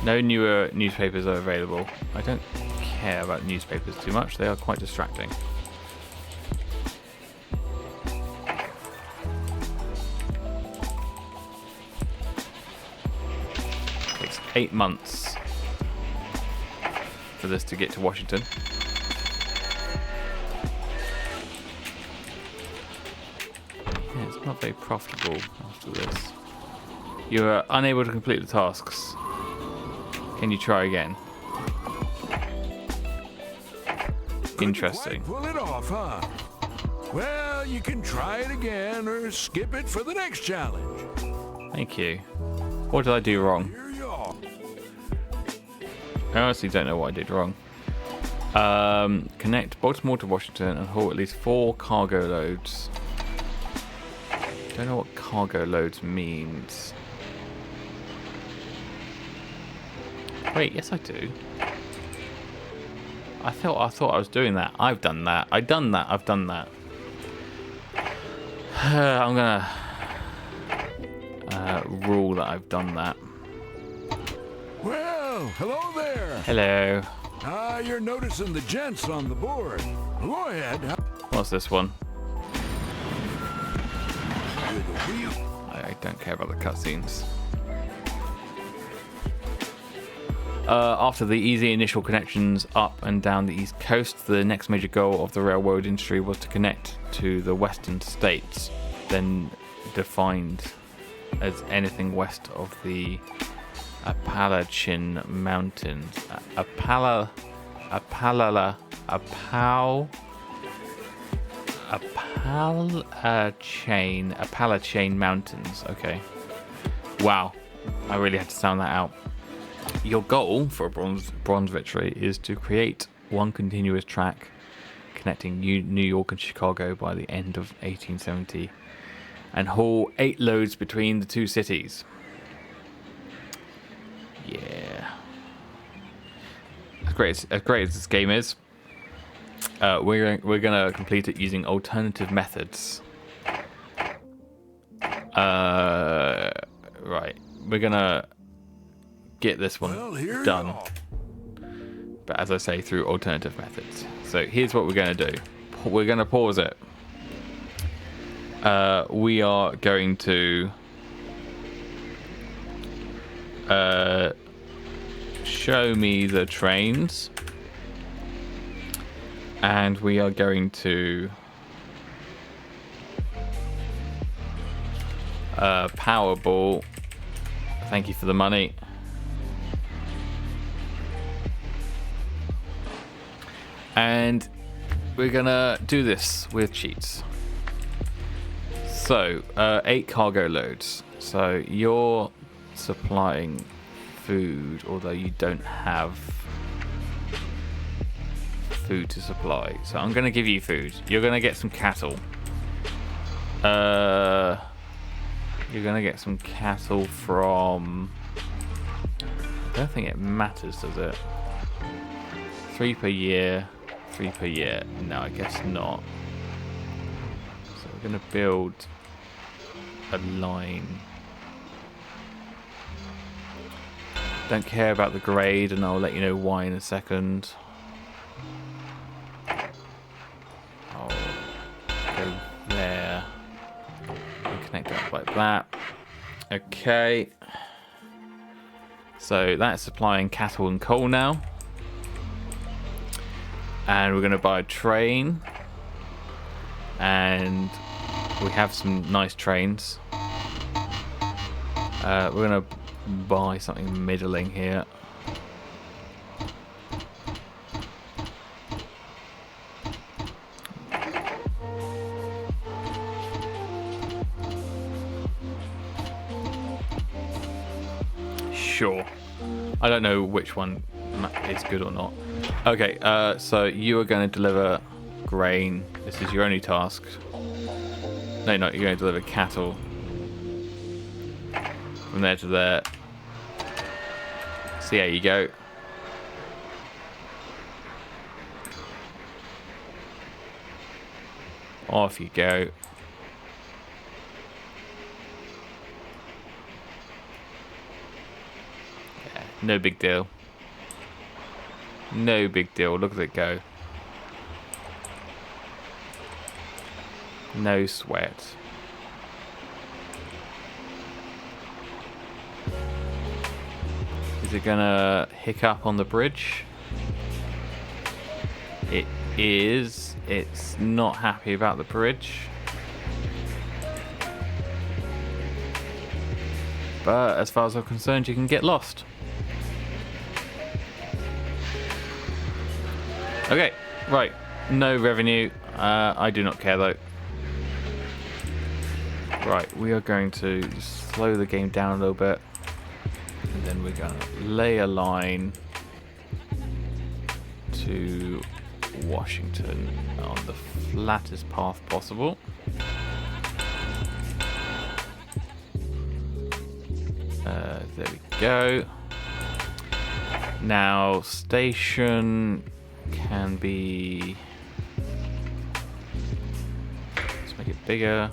S1: No newer newspapers are available. I don't care about newspapers too much. They are quite distracting. Takes 8 months for this to get to Washington. Yeah, it's not very profitable after this. You are unable to complete the tasks. Can you try again? Interesting.
S2: Pull it off, huh? Well, you can try it again or skip it for the next challenge.
S1: Thank you. What did I do wrong?
S2: Here you are.
S1: I honestly don't know what I did wrong. Connect Baltimore to Washington and haul at least 4 cargo loads. Don't know what cargo loads means. Wait, yes I do. I thought I was doing that. I've done that. I've done that. I'm gonna rule that I've done that.
S2: Well, hello there.
S1: Hello.
S2: You're noticing the gents on the board. Go ahead.
S1: What's this one?
S2: With a wheel.
S1: I don't care about the cutscenes. After the easy initial connections up and down the East Coast, the next major goal of the railroad industry was to connect to the western states, then defined as anything west of the Appalachian Mountains. Appalachian Mountains. Okay. Wow. I really had to sound that out. Your goal for a bronze victory is to create one continuous track connecting New York and Chicago by the end of 1870 and haul 8 loads between the 2 cities. Yeah. As great as this game is, we're gonna complete it using alternative methods. Right. We're gonna get this one done, but as I say, through alternative methods. So here's what we're going to do. We're going to pause it. We are going to show me the trains, and we are going to Powerball. Thank you for the money. And we're gonna do this with cheats. So 8 cargo loads. So you're supplying food, although you don't have food to supply. So I'm gonna give you food. You're gonna get some cattle. You're gonna get some cattle from... I don't think it matters, does it? 3 per year. 3 per year. No, I guess not. So we're going to build a line. Don't care about the grade, and I'll let you know why in a second. I'll go there and connect it up like that. Okay. So that's supplying cattle and coal now. And we're going to buy a train, and we have some nice trains. We're going to buy something middling here. Sure. I don't know which one is good or not. Okay, so you are going to deliver grain. This is your only task. No, you're going to deliver cattle. From there to there. See how you go. Off you go. Yeah, no big deal. No big deal. Look at it go. No sweat. Is it gonna hiccup on the bridge? It is. It's not happy about the bridge. But as far as I'm concerned, you can get lost. Okay, right. No revenue. I do not care though. Right, we are going to slow the game down a little bit. And then we're going to lay a line to Washington on the flattest path possible. There we go. Now, station can be... Let's make it bigger.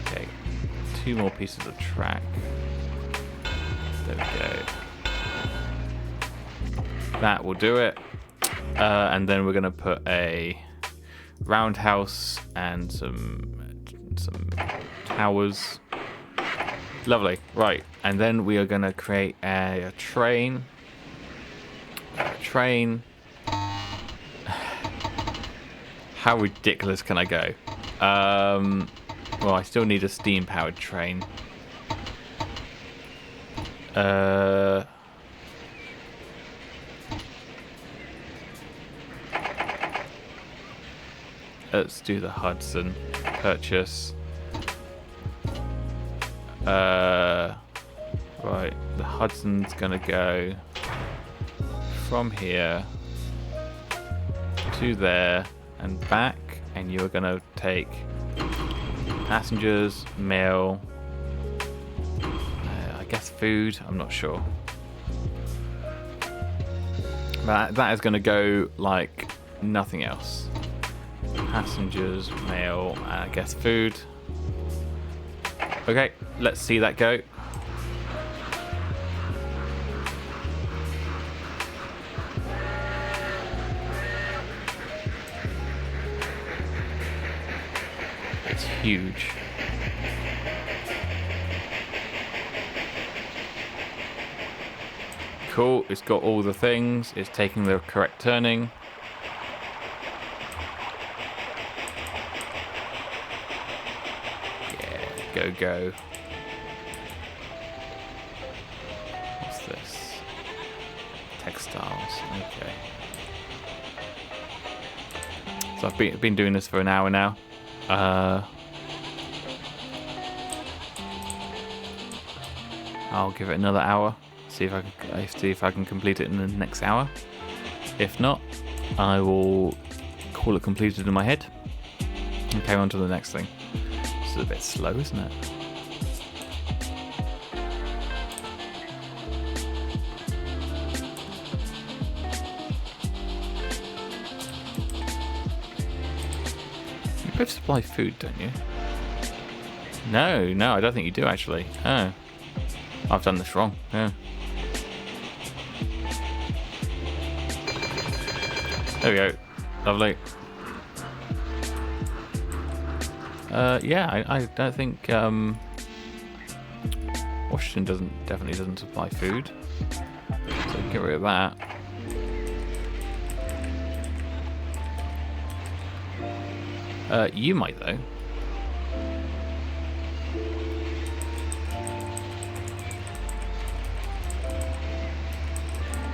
S1: Okay, 2 more pieces of track. There we go. That will do it. And then we're going to put a roundhouse and some towers. Lovely. Right. And then we are going to create a train. How ridiculous can I go? Well, I still need a steam-powered train. Let's do the Hudson. Purchase. Right, the Hudson's gonna go from here to there and back, and you're gonna take passengers, mail, I guess food, I'm not sure. But that is gonna go like nothing else. Passengers, mail, and I guess food. Okay, let's see that go. It's huge. Cool, it's got all the things. It's taking the correct turning. Go. What's this? Textiles. Okay. So I've been doing this for an hour now. I'll give it another hour. See if I can complete it in the next hour. If not, I will call it completed in my head and carry on to the next thing. This is a bit slow, isn't it? You both supply food, don't you? No, I don't think you do actually. Oh, I've done this wrong. Yeah. There we go. Lovely. Yeah, I don't think Washington definitely doesn't supply food, so get rid of that. You might though.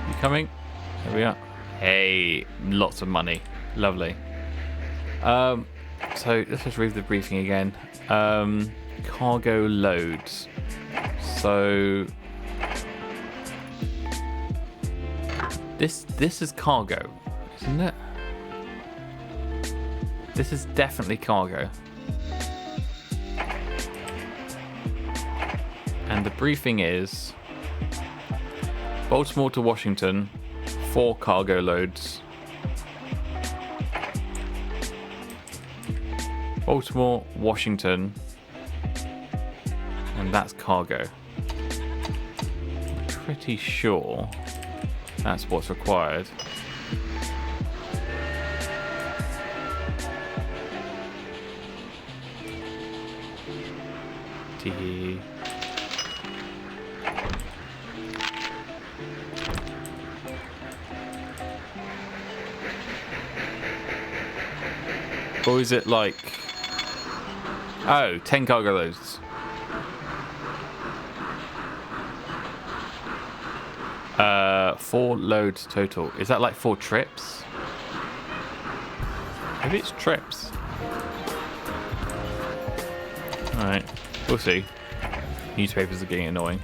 S1: You coming? There we are. Hey, lots of money. Lovely. So let's just read the briefing again. Cargo loads. So this is cargo, isn't it? This is definitely cargo. And the briefing is Baltimore to Washington, 4 cargo loads. Baltimore, Washington, and that's cargo. I'm pretty sure that's what's required. Tee. Or is it like... Oh, 10 cargo loads. 4 loads total. Is that like 4 trips? Maybe it's trips. Alright, we'll see. Newspapers are getting annoying.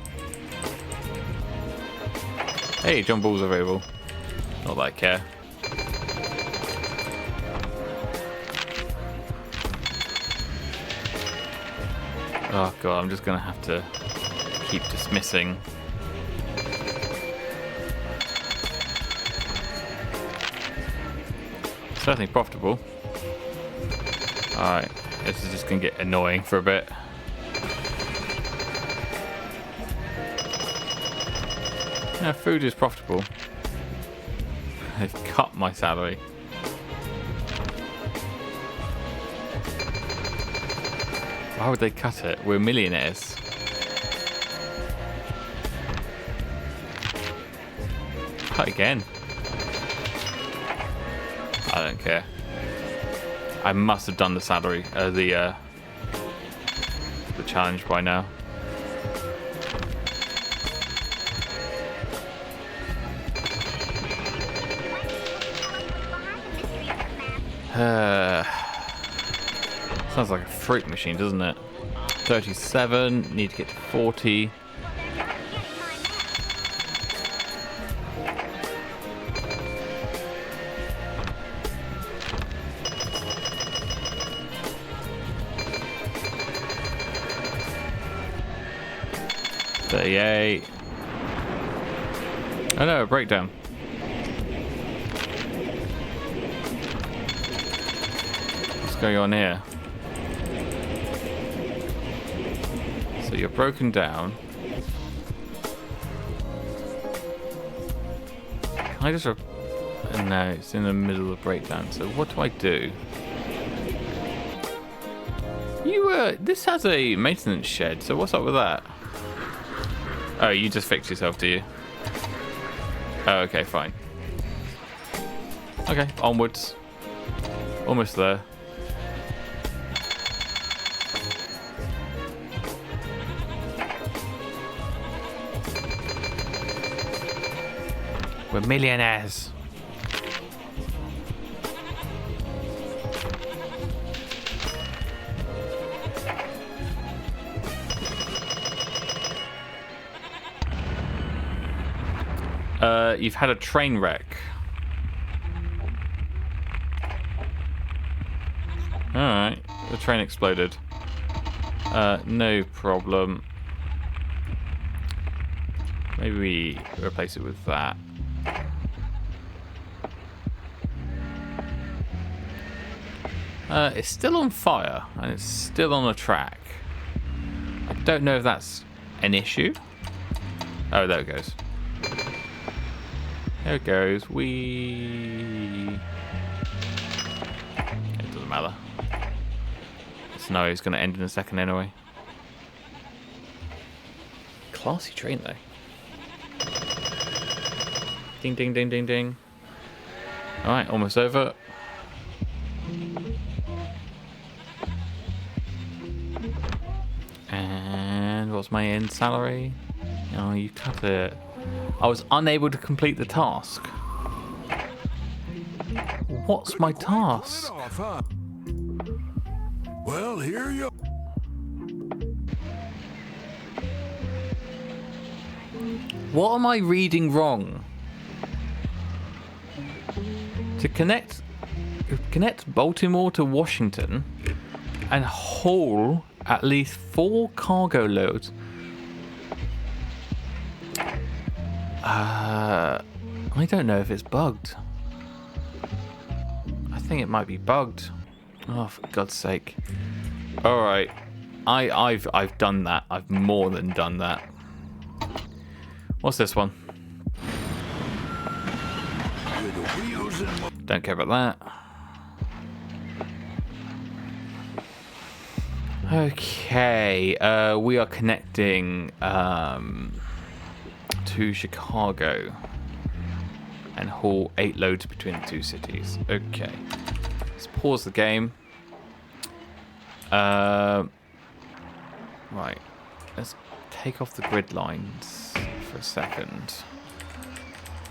S1: Hey, John Ball's available. Not that I care. Oh god, I'm just gonna have to keep dismissing. Certainly profitable. Alright, this is just gonna get annoying for a bit. Yeah, food is profitable. They've cut my salary. Why would they cut it? We're millionaires. Cut again. I don't care. I must have done the salary, the challenge by now. Sounds like a fruit machine, doesn't it? 37, need to get to 40. $38. Oh no, a breakdown. What's going on here? So you're broken down. Can I just... No, it's in the middle of breakdown. So what do I do? This has a maintenance shed, so what's up with that? Oh, you just fixed yourself, do you? Oh, okay, fine. Okay, onwards. Almost there. We're millionaires. You've had a train wreck. Alright, the train exploded. No problem. Maybe we replace it with that. It's still on fire, and it's still on a track. I don't know if that's an issue. Oh, there it goes. There it goes. It doesn't matter. The snow is going to end in a second anyway. Classy train, though. Ding, ding, ding, ding, ding. Alright, almost over. And what's my end salary? Oh, you cut it. I was unable to complete the task. What's my task?
S2: Well, here you.
S1: What am I reading wrong? To connect Baltimore to Washington and haul at least 4 cargo loads. I don't know if it's bugged. I think it might be bugged. Oh, for God's sake. Alright. I've done that. I've more than done that. What's this one? Don't care about that. Okay. We are connecting to Chicago and haul 8 loads between the 2 cities. Okay. Let's pause the game. Right. Let's take off the grid lines for a second.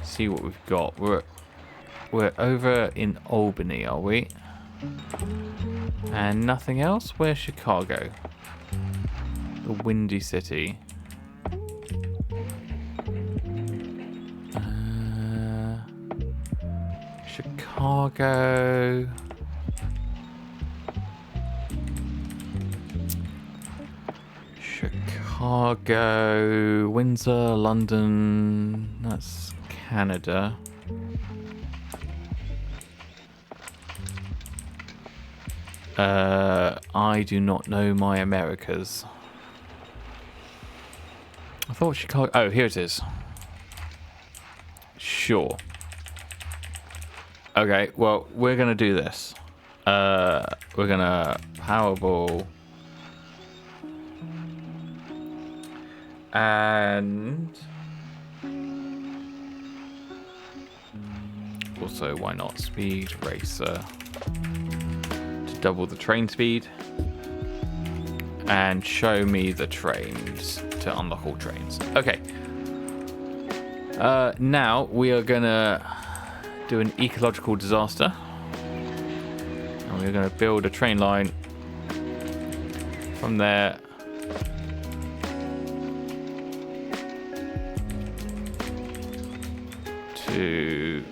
S1: See what we've got. We're over in Albany, are we? And nothing else? Where's Chicago? The Windy City. Chicago. Chicago, Windsor, London. That's Canada. I do not know my Americas. I thought Chicago. Oh, here it is. Sure. Okay, well, we're gonna do this. We're gonna Powerball. And also, why not Speed Racer to double the train speed and show me the trains to unlock all trains. Okay. Now we are gonna do an ecological disaster, and we're gonna build a train line from there to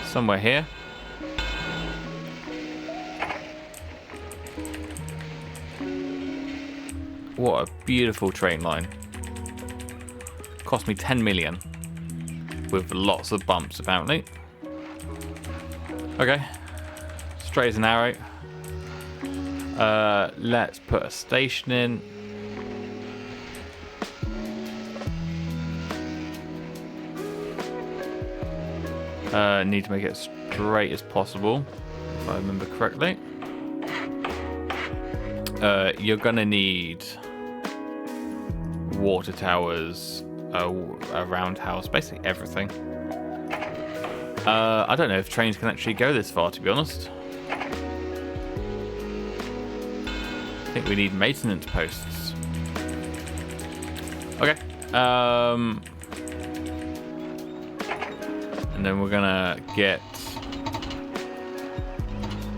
S1: somewhere here. What a beautiful train line. Cost me 10 million with lots of bumps apparently. Okay, straight as an arrow. Let's put a station in. Need to make it as straight as possible, if I remember correctly. You're gonna need water towers, a roundhouse, basically everything. I don't know if trains can actually go this far, to be honest. I think we need maintenance posts. Okay. And then we're gonna get...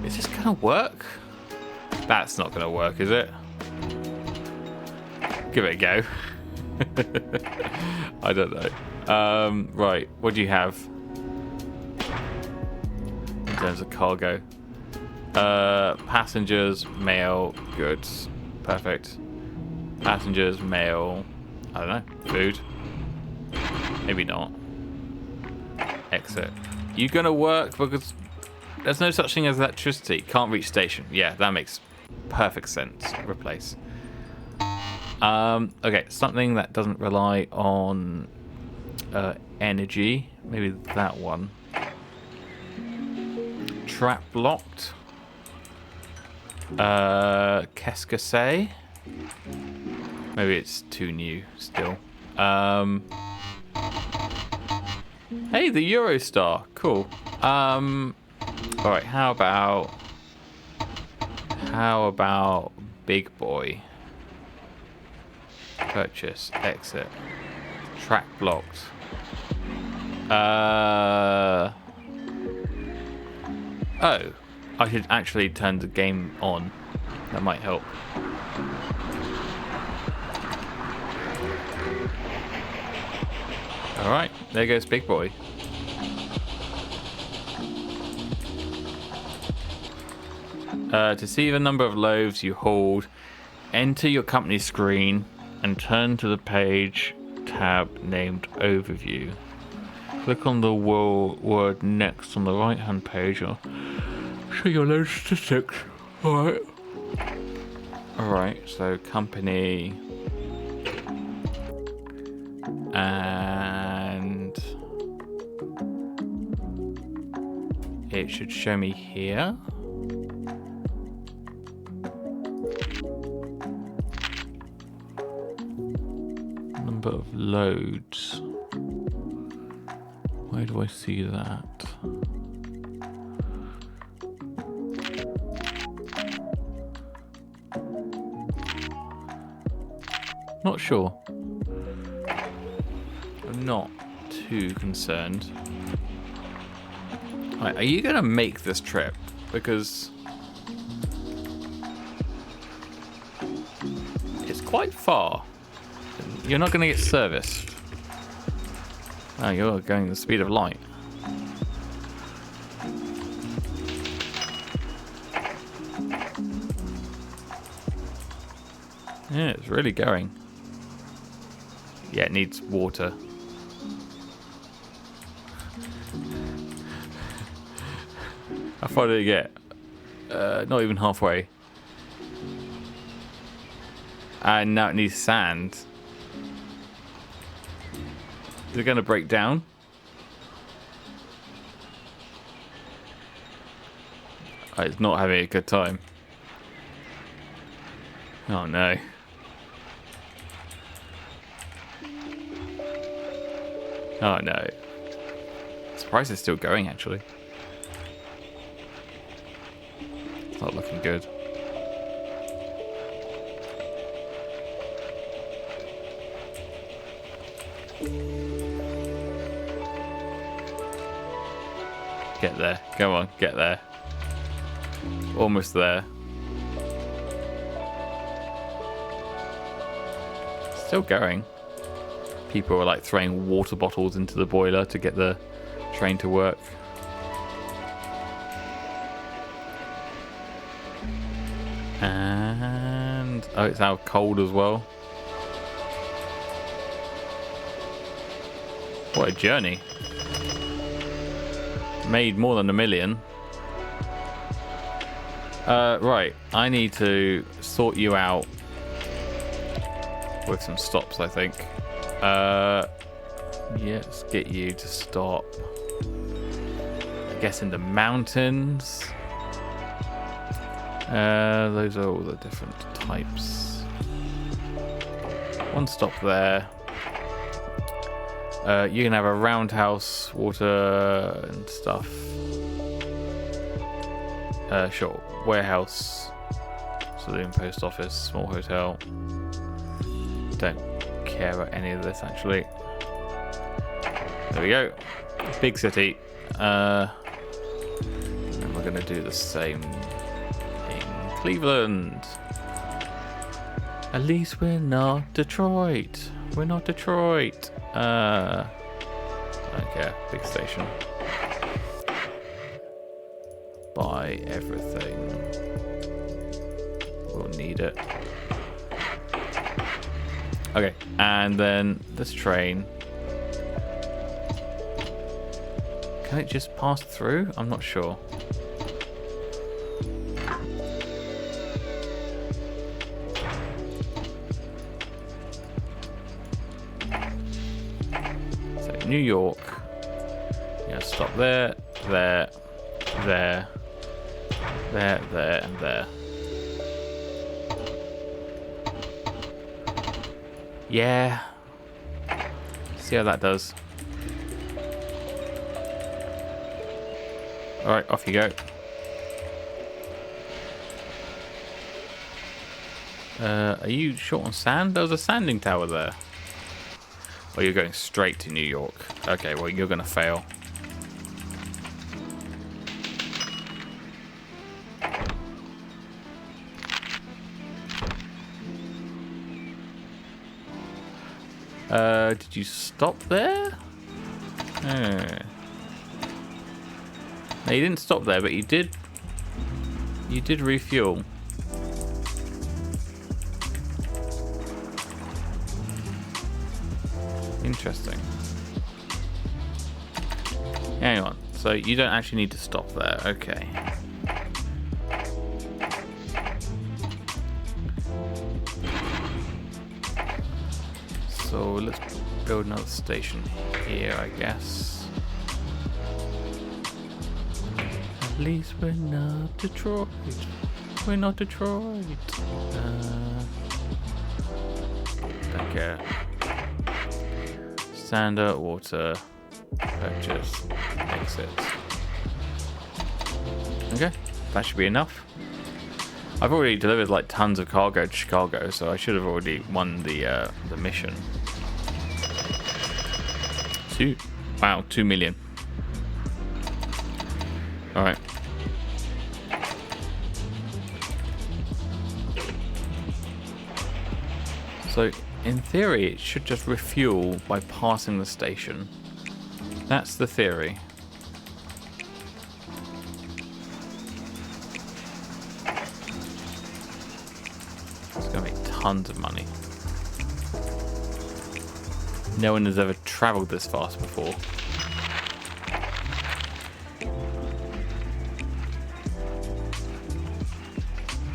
S1: Is this gonna work? That's not gonna work, is it? Give it a go. I don't know. Right, what do you have in terms of cargo? Passengers, mail, goods. Perfect. Passengers, mail, I don't know, food. Maybe not. Exit. You gonna work because there's no such thing as electricity. Can't reach station. Yeah, that makes perfect sense. Replace. Okay, something that doesn't rely on energy. Maybe that one. Trap blocked. Qu'est-ce que c'est? Maybe it's too new still. Hey, the Eurostar. Cool. Alright, how about Big Boy? Purchase, exit. Track blocked. Oh, I should actually turn the game on. That might help. Alright, there goes Big Boy. To see the number of loaves you hold, enter your company screen and turn to the page tab named Overview. Click on the word next on the right hand page or show your load statistics. Alright. Alright, so company and it should show me here. Number of loads. Where do I see that? Not sure. I'm not too concerned. Right, are you gonna make this trip? Because it's quite far. You're not gonna get serviced. Oh, you're going the speed of light. Yeah, it's really going. Yeah, it needs water. How far did it get? Not even halfway. And now it needs sand. Is it going to break down? Oh, it's not having a good time. Oh no. Oh no. Surprised it's still going actually. It's not looking good. Get there. Go on, get there. Almost there. Still going. People are like throwing water bottles into the boiler to get the train to work. And oh, it's out cold as well. What a journey. Made more than $1 million. Right, I need to sort you out with some stops, I think. Yeah, let's get you to stop. I guess in the mountains. Those are all the different types. One stop there. You can have a roundhouse, water and stuff. Sure. Warehouse, saloon, post office, small hotel. Don't care about any of this actually. There we go. Big city. And we're gonna do the same in Cleveland. At least we're not Detroit. We're not Detroit. Okay, big station. Buy everything. We'll need it. Okay, and then this train. Can it just pass through? I'm not sure. So New York. Yeah, stop there, there, there. There, there, and there. Yeah. See how that does. Alright, off you go. Are you short on sand? There was a sanding tower there. Oh, you're going straight to New York. Okay, well, you're going to fail. Did you stop there? No, you didn't stop there, but you did refuel. Interesting. Hang on. So you don't actually need to stop there. Okay. So let's build another station here, I guess. At least we're not Detroit. We're not Detroit. Don't care. Sander, water, purchase, exit. Okay, that should be enough. I've already delivered like tons of cargo to Chicago, so I should have already won the mission. Wow, 2 million. All right. So in theory, it should just refuel by passing the station. That's the theory. tons of money. No one has ever traveled this fast before.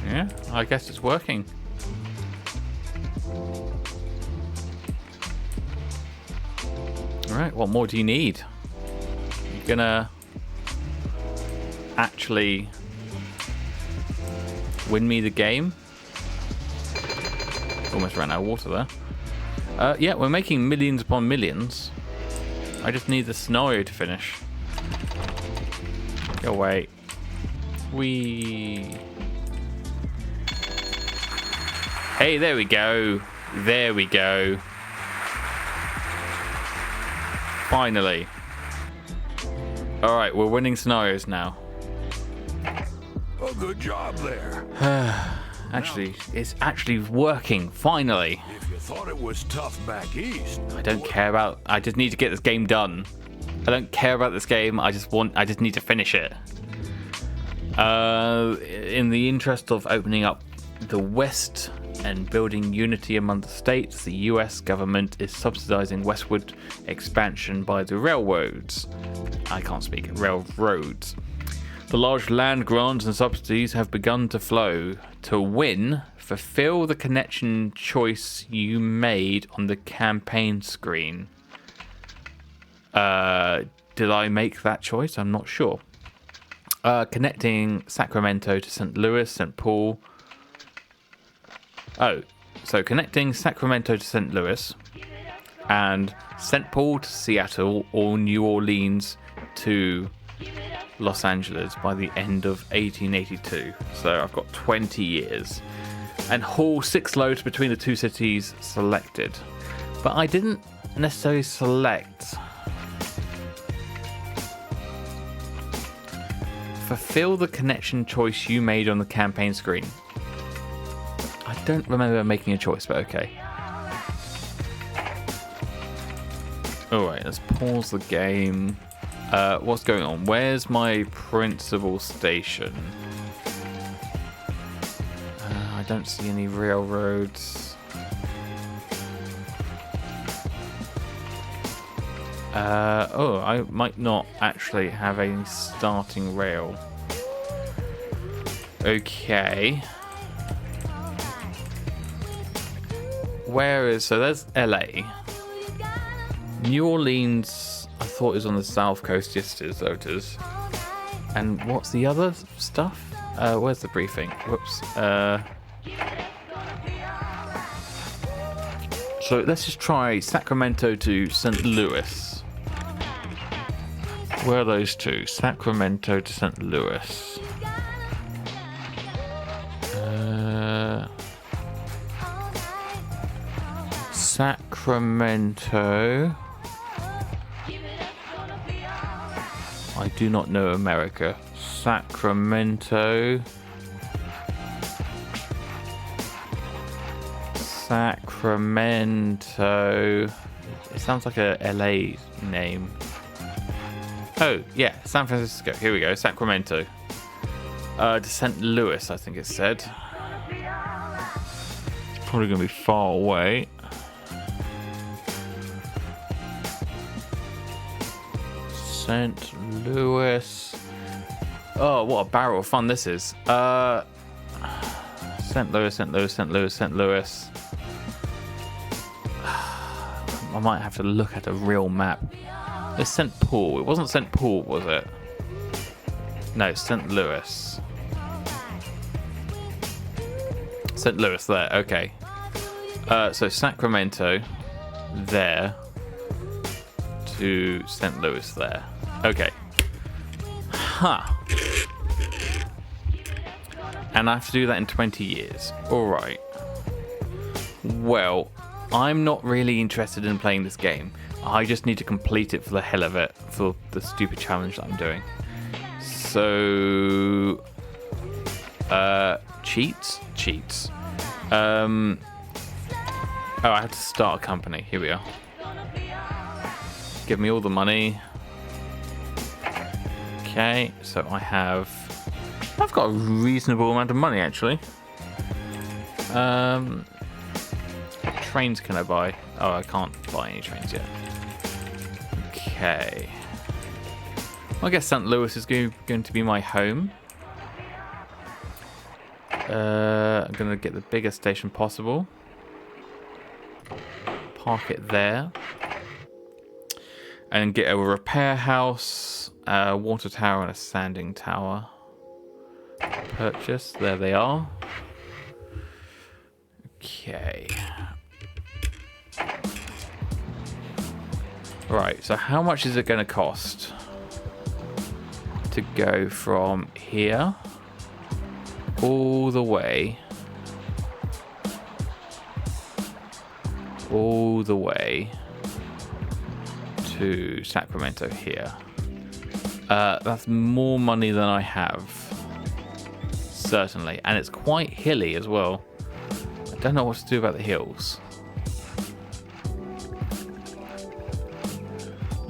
S1: Yeah, I guess it's working. Alright, what more do you need? You're gonna actually win me the game? Almost ran out of water there. Yeah, we're making millions upon millions. I just need the scenario to finish. Go away. Whee. Hey, there we go. There we go. Finally. Alright, we're winning scenarios now.
S2: Oh, good job there.
S1: Actually, it's actually working, finally.
S2: If you thought it was tough back east,
S1: I don't care about... I just need to get this game done. I don't care about this game, I just need to finish it. In the interest of opening up the West and building unity among the states, the US government is subsidizing westward expansion by the railroads. I can't speak. Railroads. The large land grants and subsidies have begun to flow. To win, fulfill the connection choice you made on the campaign screen. Did I make that choice? I'm not sure. Connecting Sacramento to St. Louis, St. Paul. Oh, so connecting Sacramento to St. Louis and St. Paul to Seattle or New Orleans to Los Angeles by the end of 1882. So I've got 20 years. And haul 6 loads between the two cities selected. But I didn't necessarily select. Fulfill the connection choice you made on the campaign screen. I don't remember making a choice, but okay. Alright, let's pause the game. What's going on? Where's my principal station? I don't see any railroads. Oh, I might not actually have a starting rail. Okay. Where is... So there's LA. New Orleans, I thought it was on the south coast. Yes, it is, though it is. And what's the other stuff? Where's the briefing? Whoops. So let's just try Sacramento to St. Louis. Where are those two? Sacramento to St. Louis. Sacramento. I do not know America. Sacramento. Sacramento. It sounds like a LA name. Oh, yeah, San Francisco. Here we go, Sacramento. To St. Louis, I think it said. It's probably going to be far away. St. Louis. Oh, what a barrel of fun this is. St. Louis, St. Louis, St. Louis, St. Louis. I might have to look at a real map. It's St. Paul. It wasn't St. Paul, was it? No, St. Louis. St. Louis there, okay. So Sacramento there to St. Louis there. Okay. Huh. And I have to do that in 20 years. Alright. Well, I'm not really interested in playing this game. I just need to complete it for the hell of it, for the stupid challenge that I'm doing. So... cheats? Cheats. Oh, I have to start a company. Here we are. Give me all the money. Okay, so I've got a reasonable amount of money, actually. trains can I buy? Oh, I can't buy any trains yet. Okay. Well, I guess St. Louis is going to be my home. I'm going to get the biggest station possible. Park it there. And get a repair house, a water tower, and a sanding tower. Purchase. There they are. Okay. Right, so how much is it going to cost to go from here all the way to Sacramento here? That's more money than I have, certainly, and it's quite hilly as well. I don't know what to do about the hills.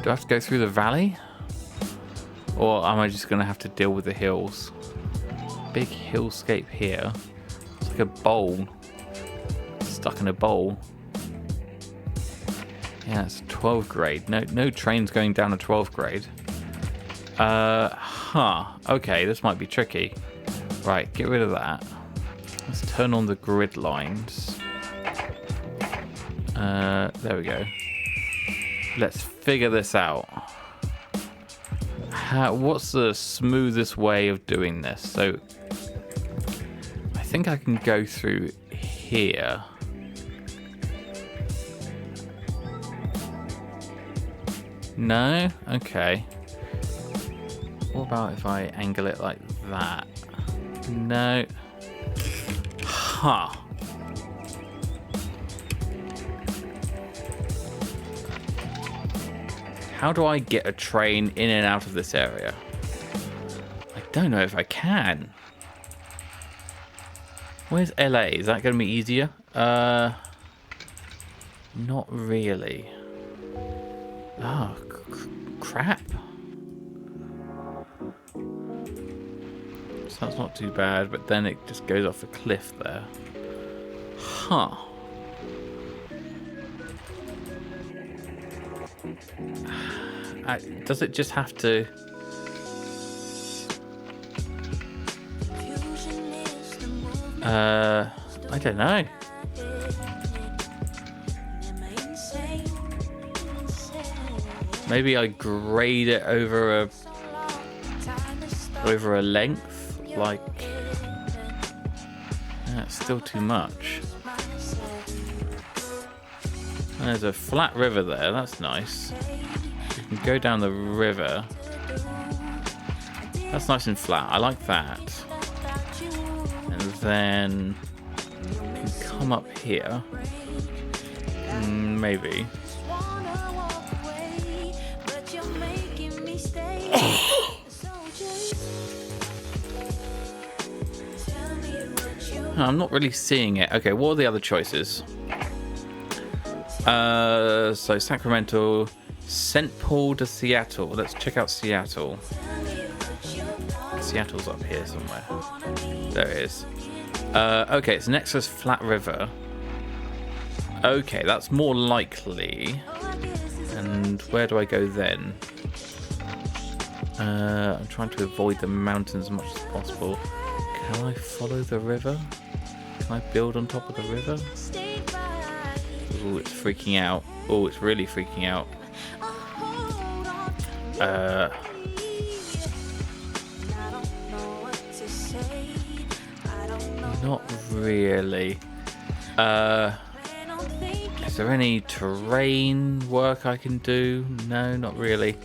S1: Do I have to go through the valley? Or am I just going to have to deal with the hills? Big hillscape here. It's like a bowl. Stuck in a bowl. Yeah, it's 12th grade. No trains going down to 12th grade. Okay, this might be tricky. Right, get rid of that. Let's turn on the grid lines. There we go. Let's figure this out. What's the smoothest way of doing this? So, I think I can go through here. No? Okay. What about if I angle it like that? No. Huh. How do I get a train in and out of this area? I don't know if I can. Where's LA? Is that going to be easier? Not really. Oh, crap. So that's not too bad, but then it just goes off a cliff there. Huh. Does it just have to... I don't know. Maybe I grade it over a length, like... That's still too much. There's a flat river there, that's nice. You can go down the river. That's nice and flat, I like that. And then you can come up here. Maybe. I'm not really seeing it. Okay, what are the other choices? So Sacramento, St. Paul to Seattle. Let's check out Seattle. Seattle's up here somewhere. There it is. Okay, it's next to Flat River. Okay, that's more likely. And where do I go then? I'm trying to avoid the mountains as much as possible. Can I follow the river? Can I build on top of the river? Oh, it's freaking out. Oh, it's really freaking out. Not really. Is there any terrain work I can do? No, not really.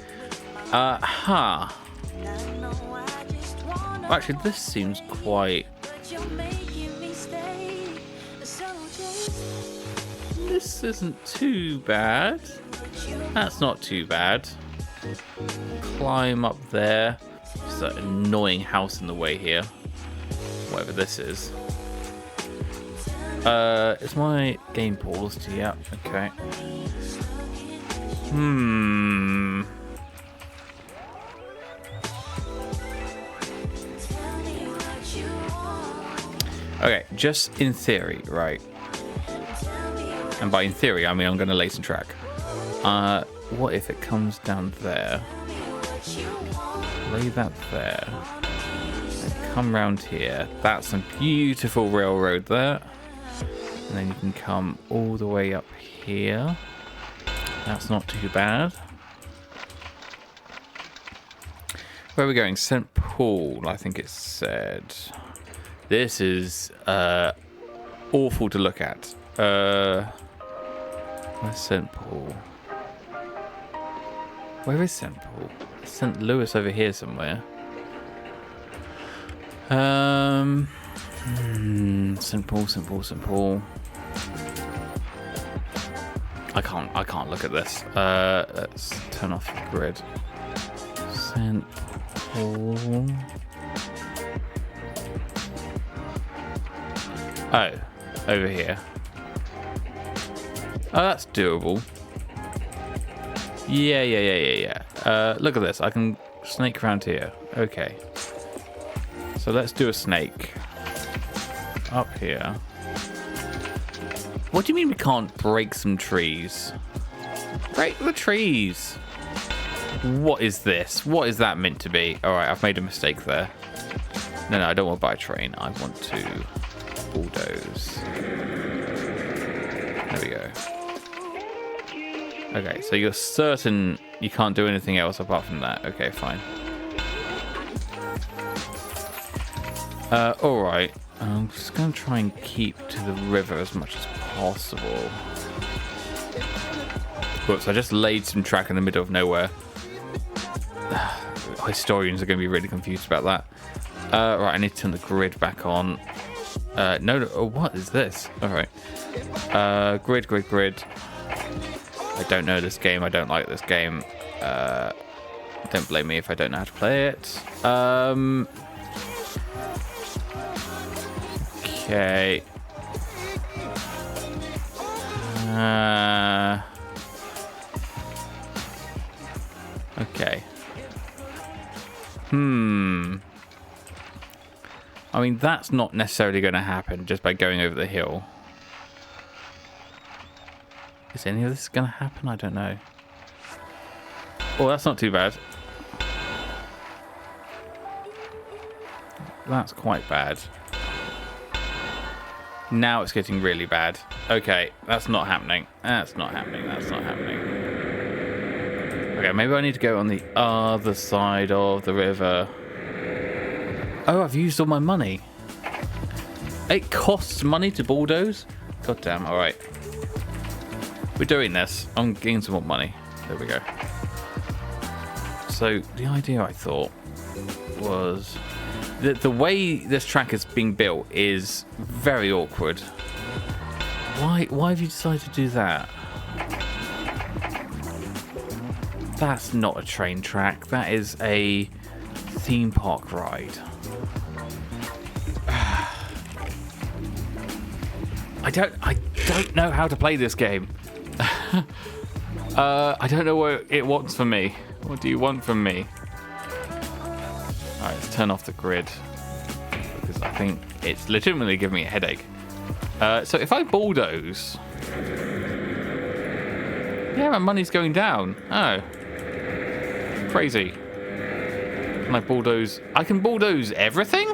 S1: Actually, this seems quite... This isn't too bad. That's not too bad. Climb up there. There's that annoying house in the way here. Whatever this is. Is my game paused? Yeah, okay. Okay, just in theory, right? And by in theory, I mean I'm going to lay some track. What if it comes down there? Lay that there. And come round here. That's some beautiful railroad there. And then you can come all the way up here. That's not too bad. Where are we going? St. Paul, I think it said. This is awful to look at. Where's St. Paul? Where is St. Paul? St. Louis over here somewhere. St. Paul, St. Paul, St. Paul. I can't look at this. Let's turn off the grid. St. Paul. Oh, over here. Oh, that's doable. Yeah. Look at this. I can snake around here. Okay. So let's do a snake. Up here. What do you mean we can't break some trees? Break the trees. What is this? What is that meant to be? Alright, I've made a mistake there. No, I don't want to buy a train. I want to bulldoze. There we go. Okay, so you're certain you can't do anything else apart from that. Okay, fine. Alright. I'm just going to try and keep to the river as much as possible. Whoops, I just laid some track in the middle of nowhere. Historians are going to be really confused about that. Right, I need to turn the grid back on. No, what is this? Alright. Grid. I don't know this game. I don't like this game. Don't blame me if I don't know how to play it. Okay. Okay. I mean, that's not necessarily going to happen just by going over the hill. Is any of this going to happen? I don't know. Oh, that's not too bad. That's quite bad. Now it's getting really bad. Okay, that's not happening. That's not happening. Okay, maybe I need to go on the other side of the river. Oh, I've used all my money. It costs money to bulldoze? God damn, alright. We're doing this. I'm getting some more money. There we go. So, the idea I thought was that the way this track is being built is very awkward. Why have you decided to do that? That's not a train track. That is a theme park ride. I don't know how to play this game. I don't know what it wants from me. What do you want from me? Alright, let's turn off the grid. Because I think it's legitimately giving me a headache. So if I bulldoze... Yeah, my money's going down. Oh. Crazy. Can I bulldoze? I can bulldoze everything?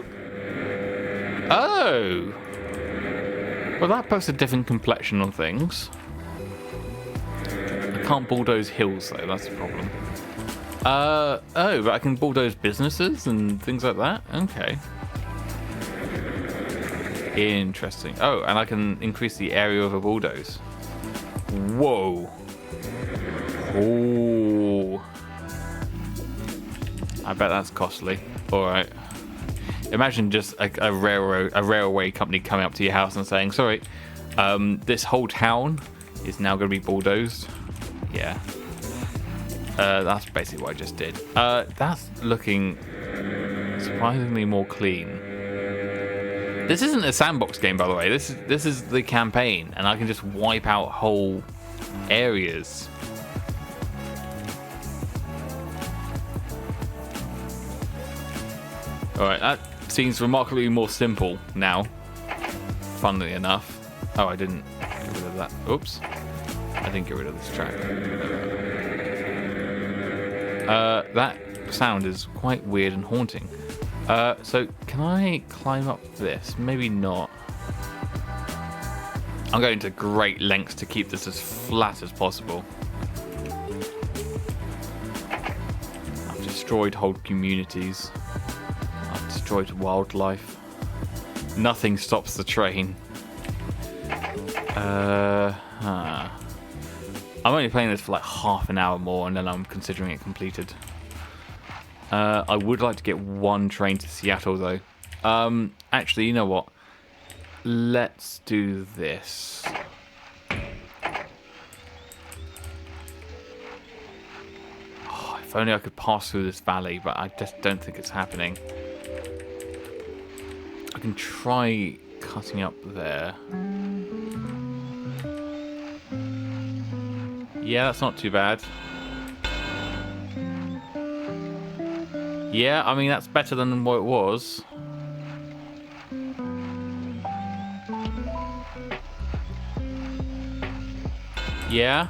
S1: Oh. Well, that puts a different complexion on things. I can't bulldoze hills, though. That's the problem. Oh, but I can bulldoze businesses and things like that? Okay. Interesting. Oh, and I can increase the area of a bulldoze. Whoa. Ooh. I bet that's costly. Alright. Imagine just a railway company coming up to your house and saying, sorry, this whole town is now going to be bulldozed. Yeah. That's basically what I just did. That's looking surprisingly more clean. This isn't a sandbox game, by the way. This is the campaign, and I can just wipe out whole areas. Alright, that seems remarkably more simple now. Funnily enough. Oh, I didn't rid of that. Oops. I didn't get rid of this track. That sound is quite weird and haunting. So can I climb up this? Maybe not. I'm going to great lengths to keep this as flat as possible. I've destroyed whole communities. I've destroyed wildlife. Nothing stops the train. I'm only playing this for like half an hour more and then I'm considering it completed. I would like to get one train to Seattle though. Actually, you know what? Let's do this. Oh, if only I could pass through this valley, but I just don't think it's happening. I can try cutting up there. Yeah, that's not too bad. Yeah, I mean, that's better than what it was. Yeah.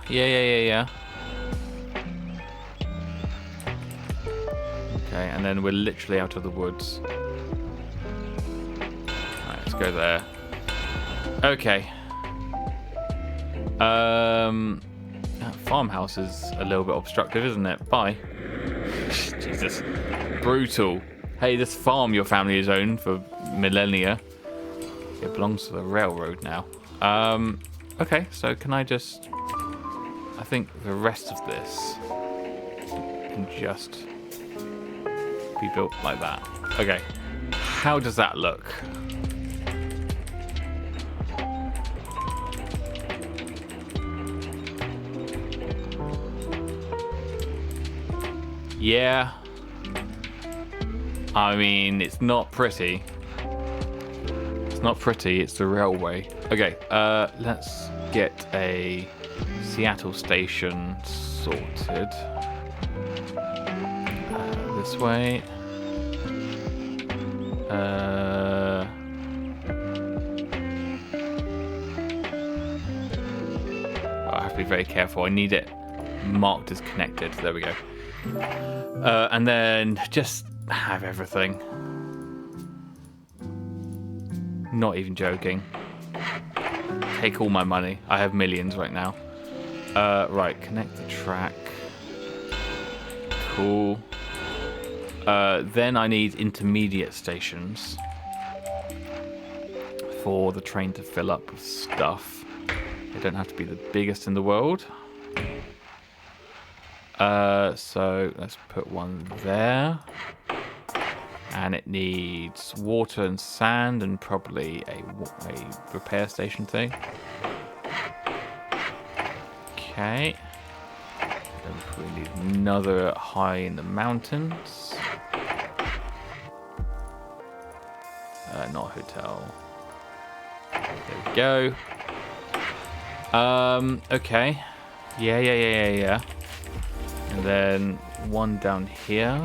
S1: Okay, and then we're literally out of the woods. Alright, let's go there. Okay. That farmhouse is a little bit obstructive, isn't it? Bye. Jesus. Brutal. Hey, this farm your family has owned for millennia. It belongs to the railroad now. Okay, so can I just... I think the rest of this can just be built like that. Okay. How does that look? Yeah. I mean, it's not pretty. It's not pretty, it's the railway. Okay, let's get a Seattle station sorted. This way. I have to be very careful. I need it marked as connected. There we go. And then just have everything. Not even joking. Take all my money. I have millions right now. Right, connect the track. Cool. Then I need intermediate stations for the train to fill up with stuff. They don't have to be the biggest in the world. So let's put one there. And it needs water and sand and probably a repair station thing. Okay. Then we need another high in the mountains. Not a hotel. There we go. Okay. Yeah. And then one down here.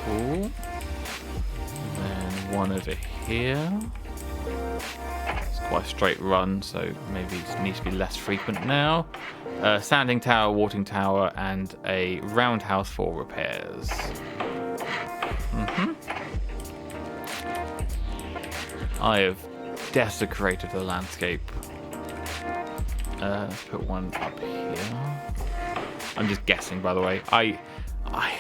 S1: Cool. And then one over here. It's quite a straight run, so maybe it needs to be less frequent now. Sanding tower, watering tower, and a roundhouse for repairs. I have desecrated the landscape. Let's put one up here. I'm just guessing, by the way. I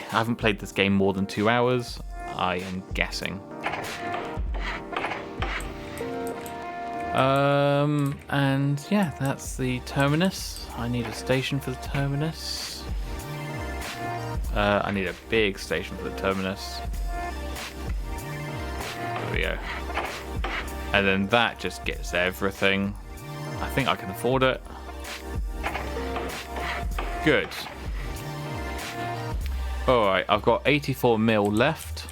S1: haven't played this game more than 2 hours. I am guessing. And yeah, that's the terminus. I need a station for the terminus. I need a big station for the terminus. There we go. And then that just gets everything. I think I can afford it. Good. Alright, I've got 84 mil left.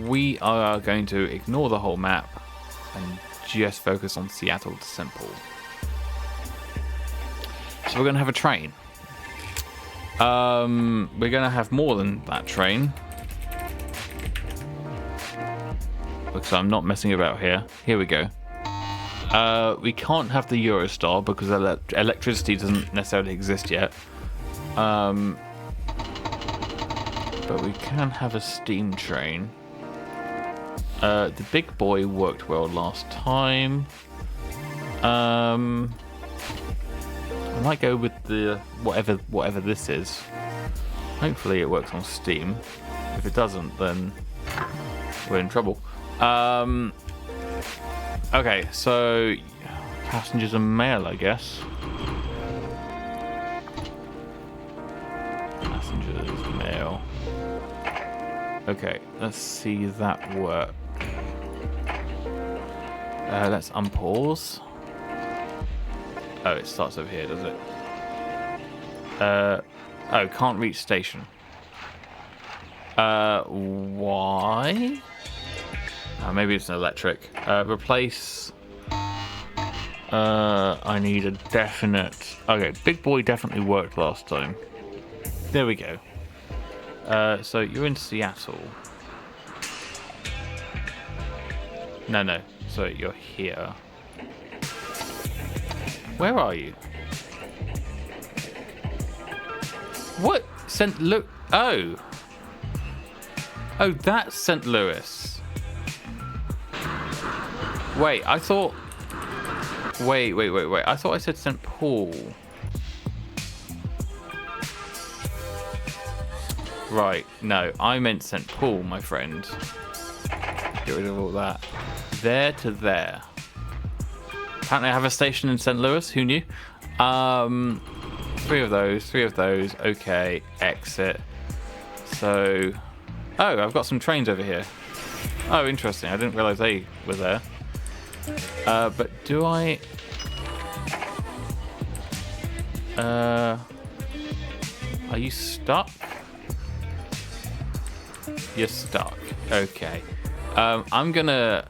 S1: We are going to ignore the whole map and just focus on Seattle to Simple. So we're going to have a train. We're going to have more than that train. because I'm not messing about here. Here we go. We can't have the Eurostar because electricity doesn't necessarily exist yet. But we can have a steam train. The big boy worked well last time. I might go with the whatever this is. Hopefully it works on steam. If it doesn't, then we're in trouble. Okay, so passengers and mail, I guess. Passengers, mail. Okay, let's see that work. Let's unpause. Oh, it starts over here, does it? Oh, can't reach station. Why? Maybe it's an electric. Replace. I need a definite. Okay, big boy definitely worked last time. There we go. So you're in Seattle. No. So you're here. Where are you? What? St. Louis? Oh, that's St. Louis. Wait, I thought... Wait. I thought I said St. Paul. Right, no, I meant St. Paul, my friend. Get rid of all that. There to there. Apparently I have a station in St. Louis, who knew? Three of those. Okay, exit. So... Oh, I've got some trains over here. Oh, interesting. I didn't realise they were there. But do I... Are you stuck? You're stuck. Okay. I'm gonna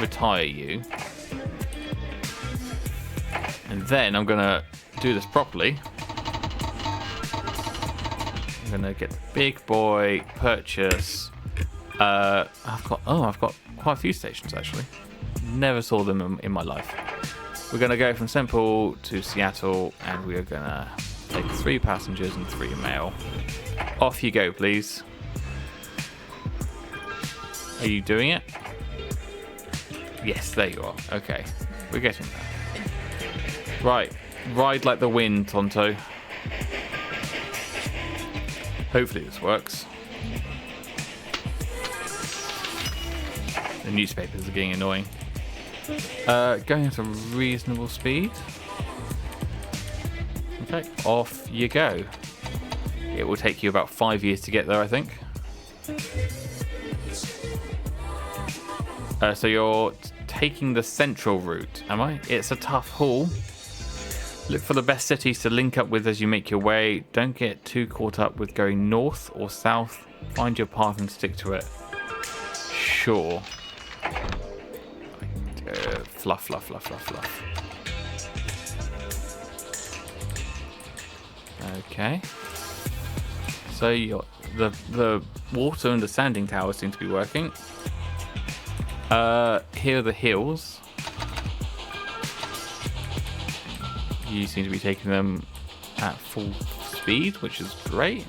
S1: retire you. And then I'm gonna do this properly. I'm gonna get the big boy, purchase. I've got quite a few stations actually. Never saw them in my life. We're gonna go from St. Paul to Seattle, and we are gonna take 3 passengers and 3 mail. Off you go, please. Are you doing it? Yes, there you are. Okay, we're getting there. Right, ride like the wind, Tonto. Hopefully this works. The newspapers are getting annoying. Going at a reasonable speed. Okay, off you go. It will take you about 5 years to get there, I think. So you're taking the central route, am I? It's a tough haul. Look for the best cities to link up with as you make your way. Don't get too caught up with going north or south. Find your path and stick to it. Sure. Fluff. Okay. So the water and the sanding towers seem to be working. Here are the hills. You seem to be taking them at full speed, which is great.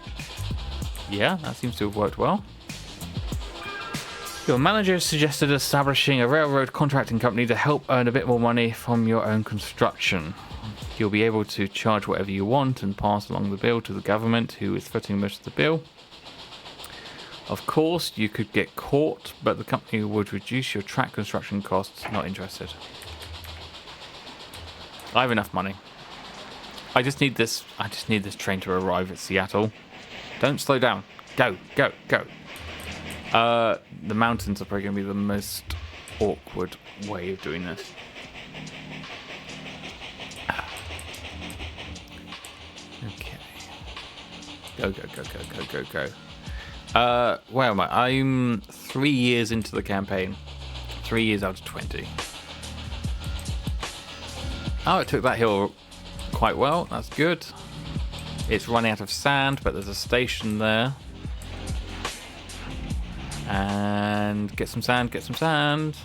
S1: Yeah, that seems to have worked well. Your manager suggested establishing a railroad contracting company to help earn a bit more money from your own construction. You'll be able to charge whatever you want and pass along the bill to the government, who is footing most of the bill. Of course, you could get caught, but the company would reduce your track construction costs. Not interested. I have enough money. I just need this train to arrive at Seattle. Don't slow down. Go. The mountains are probably going to be the most awkward way of doing this. Okay. Go. Where am I? I'm 3 years into the campaign. 3 years out of 20. Oh, it took that hill quite well. That's good. It's running out of sand, but there's a station there. And get some sand, get some sand.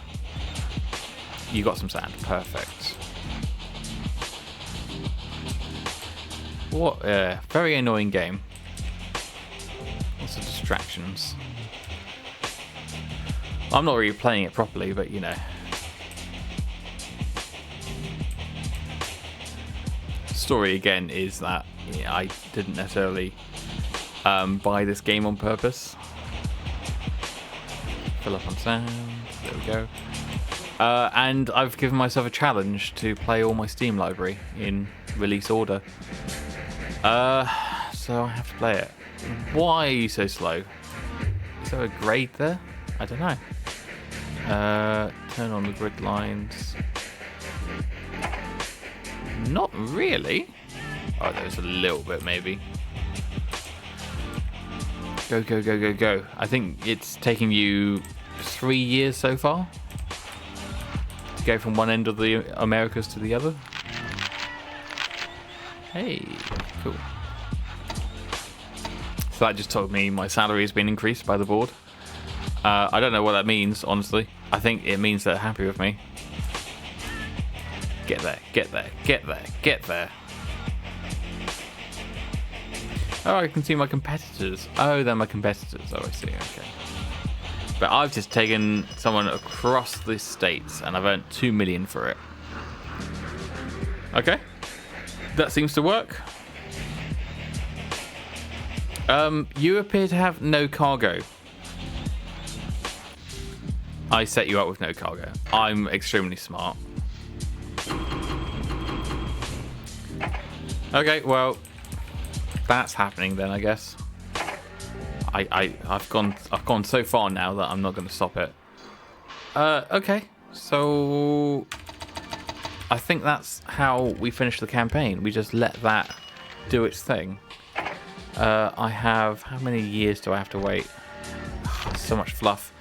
S1: You got some sand, perfect. What a very annoying game. Lots of distractions. I'm not really playing it properly, but you know. Story again is that I didn't necessarily buy this game on purpose. Fill up on sand. There we go. And I've given myself a challenge to play all my Steam library in release order. So I have to play it. Why are you so slow? Is there a grade there? I don't know. Turn on the grid lines. Not really. Oh, there's a little bit maybe. Go, go, go, go, go. I think it's taking you 3 years so far to go from one end of the Americas to the other. Hey, cool. So that just told me my salary has been increased by the board. I don't know what that means, honestly. I think it means they're happy with me. Get there, get there, get there, get there. Oh, I can see my competitors. Oh, they're my competitors. Oh, I see, okay. But I've just taken someone across the states and I've earned 2 million for it. Okay. That seems to work. You appear to have no cargo. I set you up with no cargo. I'm extremely smart. Okay, well, that's happening then, I guess. I've gone so far now that I'm not going to stop it. Okay, so I think that's how we finish the campaign. We just let that do its thing. I have, how many years do I have to wait? So much fluff.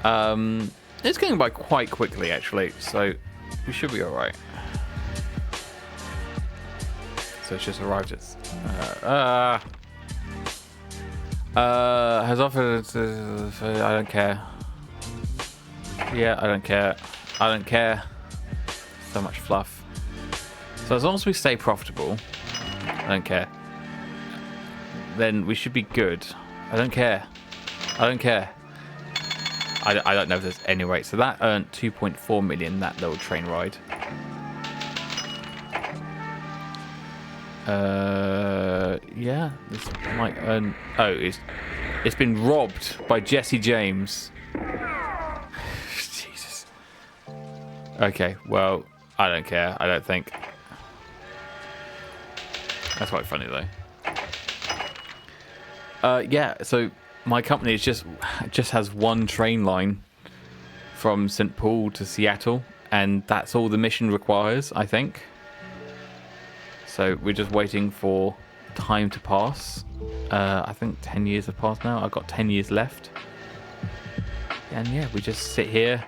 S1: It's going by quite quickly actually, so we should be all right. So it's just arrived at. Has offered. I don't care. Yeah, I don't care. I don't care. So much fluff. So as long as we stay profitable, I don't care. Then we should be good. I don't care. I don't care. I don't know if there's any rate. So that earned 2.4 million, that little train ride. Yeah, this might earn. Oh, it's been robbed by Jesse James. Jesus. Okay, well, I don't care. I don't think. That's quite funny though. Yeah, so my company is just has one train line from St. Paul to Seattle, and that's all the mission requires, I think. So we're just waiting for time to pass. I think 10 years have passed now. I've got 10 years left. And yeah, we just sit here,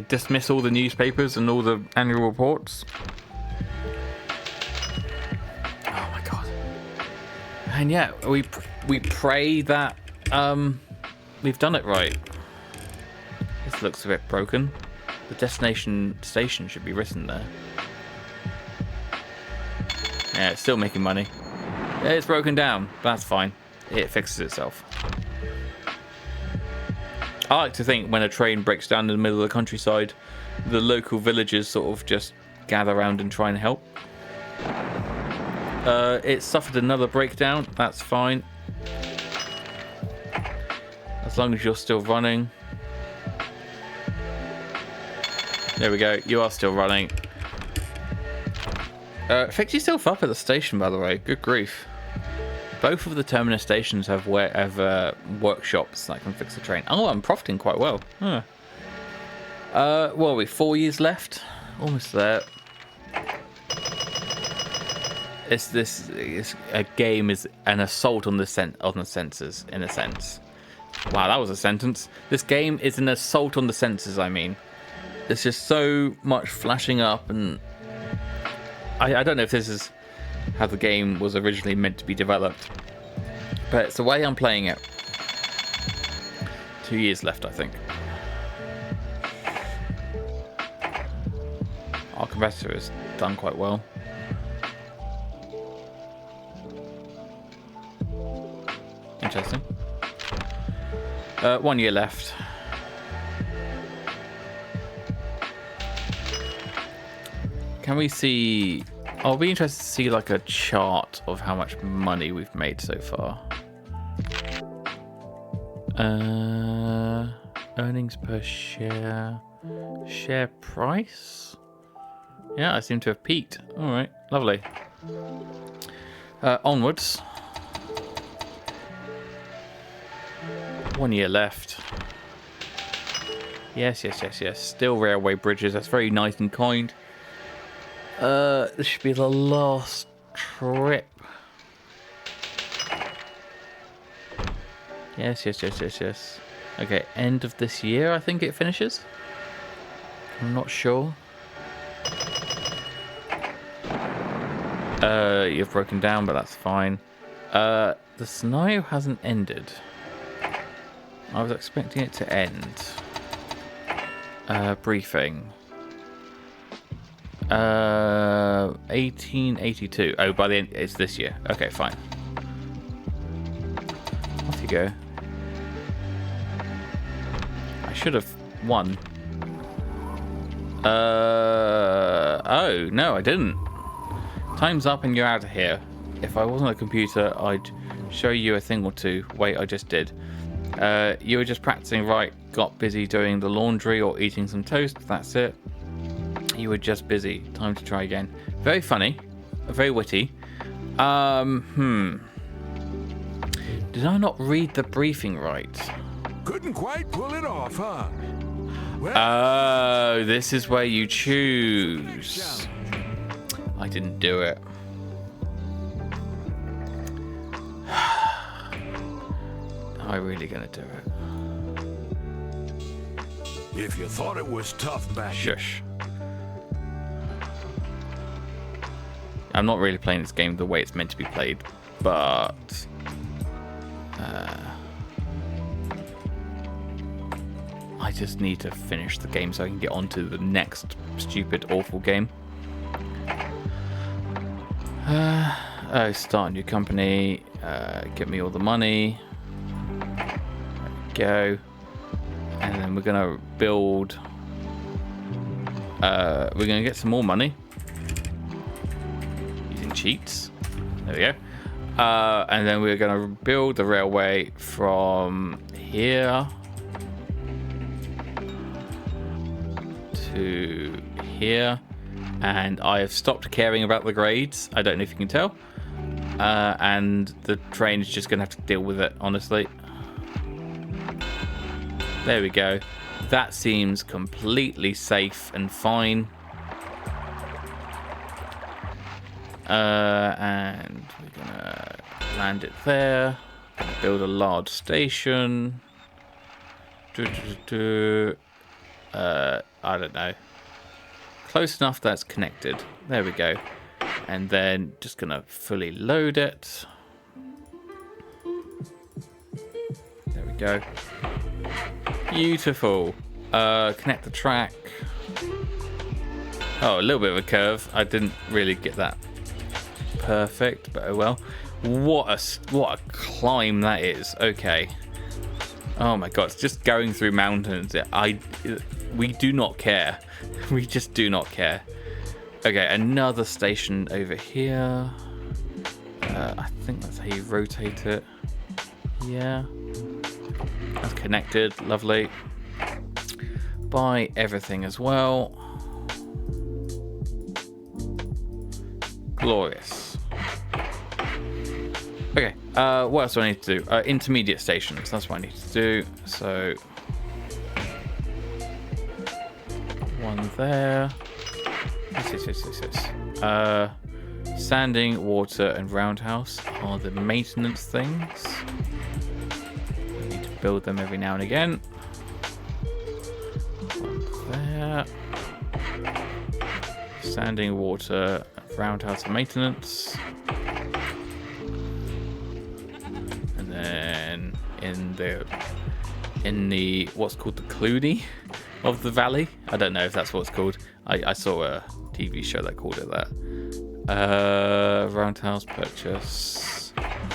S1: dismiss all the newspapers and all the annual reports. Oh my god. And yeah, we pray that we've done it right. This looks a bit broken. The destination station should be written there. Yeah, it's still making money. Yeah, it's broken down. That's fine. It fixes itself. I like to think when a train breaks down in the middle of the countryside, the local villagers sort of just gather around and try and help. It suffered another breakdown. That's fine. As long as you're still running. There we go. You are still running. Fix yourself up at the station, by the way. Good grief. Both of the terminus stations have workshops that can fix the train. Oh, I'm profiting quite well. Huh. What are we, 4 years left? Almost there. A game is an assault on the senses, in a sense. Wow, that was a sentence. This game is an assault on the senses, I mean. There's just so much flashing up, and I don't know if this is how the game was originally meant to be developed, but it's the way I'm playing it. 2 years left, I think. Our competitor has done quite well. Interesting. 1 year left. Can we see... I'll be interested to see like a chart of how much money we've made so far. Earnings per share. Share price? Yeah, I seem to have peaked. Alright, lovely. Onwards. 1 year left. Yes. Still railway bridges. That's very nice and kind. This should be the last trip. Yes. Okay, end of this year, I think it finishes. I'm not sure. You've broken down, but that's fine. The scenario hasn't ended. I was expecting it to end. Briefing. 1882. Oh, by the end, it's this year. Okay, fine. Off you go. I should have won. Oh, no, I didn't. Time's up and you're out of here. If I wasn't a computer, I'd show you a thing or two. Wait, I just did. You were just practicing, right? Got busy doing the laundry or eating some toast. That's it. You were just busy. Time to try again. Very funny. Very witty. Did I not read the briefing right?
S2: Couldn't quite pull it off, huh? Well,
S1: Oh, this is where you choose. I didn't do it. Am I really gonna do it?
S2: if you thought it was tough back
S1: Shush. I'm not really playing this game the way it's meant to be played, but I just need to finish the game so I can get on to the next stupid, awful game. Oh, start a new company, get me all the money. There we go. And then we're gonna build. We're gonna get some more money using cheats. There we go. And then we're gonna build the railway from here to here. And I have stopped caring about the grades. I don't know if you can tell. And the train is just gonna have to deal with it, honestly. There we go. That seems completely safe and fine. And we're gonna land it there. Build a large station. I don't know. Close enough that's connected. There we go. And then just gonna fully load it. There we go. Beautiful. Connect the track. Oh, a little bit of a curve. I didn't really get that perfect, but oh well. What a climb that is. Okay. Oh my god, it's just going through mountains. We do not care. We just do not care. Okay, another station over here. I think that's how you rotate it. Yeah. That's connected. Lovely. Buy everything as well. Glorious. Okay, what else do I need to do? Intermediate stations. That's what I need to do. So, one there. Yes. Sanding, water, and roundhouse are the maintenance things. I need to build them every now and again. One there. Sanding, water, roundhouse, and maintenance. in the what's called the Clooney of the valley. I don't know if that's what it's called. I saw a TV show that called it that. Roundhouse purchase.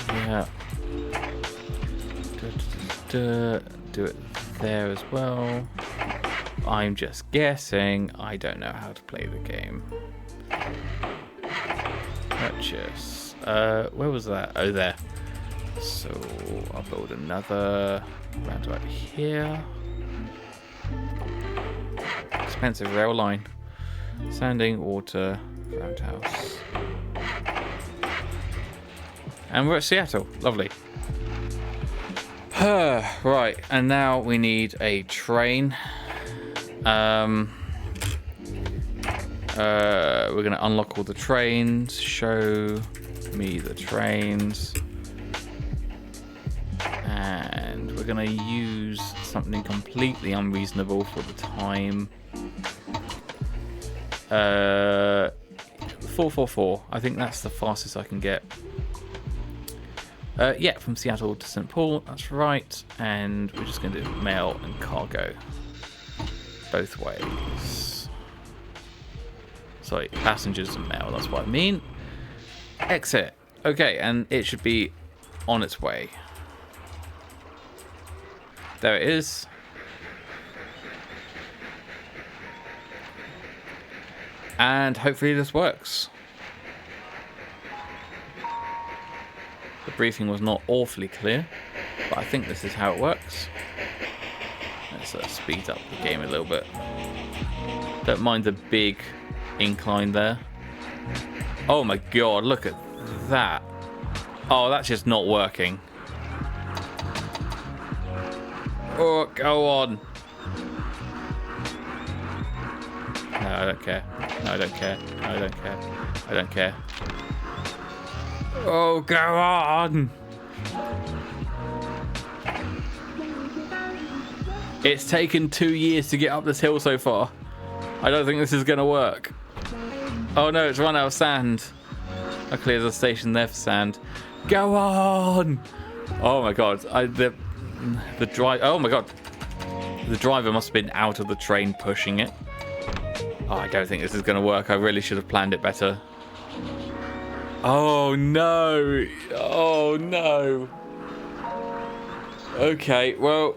S1: Yeah. Do it there as well. I'm just guessing. I don't know how to play the game. Purchase. Where was that? Oh, there. So I'll build another roundabout here. Expensive rail line. Sanding, water, roundhouse. And we're at Seattle. Lovely. Right, and now we need a train. We're going to unlock all the trains. Show me the trains. And we're going to use something completely unreasonable for the time. 444. I think that's the fastest I can get. Yeah, from Seattle to St. Paul. That's right. And we're just going to do mail and cargo. Both ways. Sorry, passengers and mail. That's what I mean. Exit. Okay, and it should be on its way. There it is. And hopefully this works. The briefing was not awfully clear, but I think this is how it works. Let's speed up the game a little bit. Don't mind the big incline there. Oh my god, look at that. Oh, that's just not working. Oh, go on. No, I don't care. No, I don't care. No, I don't care. I don't care. Oh, go on! It's taken 2 years to get up this hill so far. I don't think this is going to work. Oh no, it's run out of sand. Luckily there's a station there for sand. Go on! Oh my god. The drive. Oh my god. The driver must have been out of the train pushing it. Oh, I don't think this is going to work. I really should have planned it better. Oh no! Oh no! Okay, well,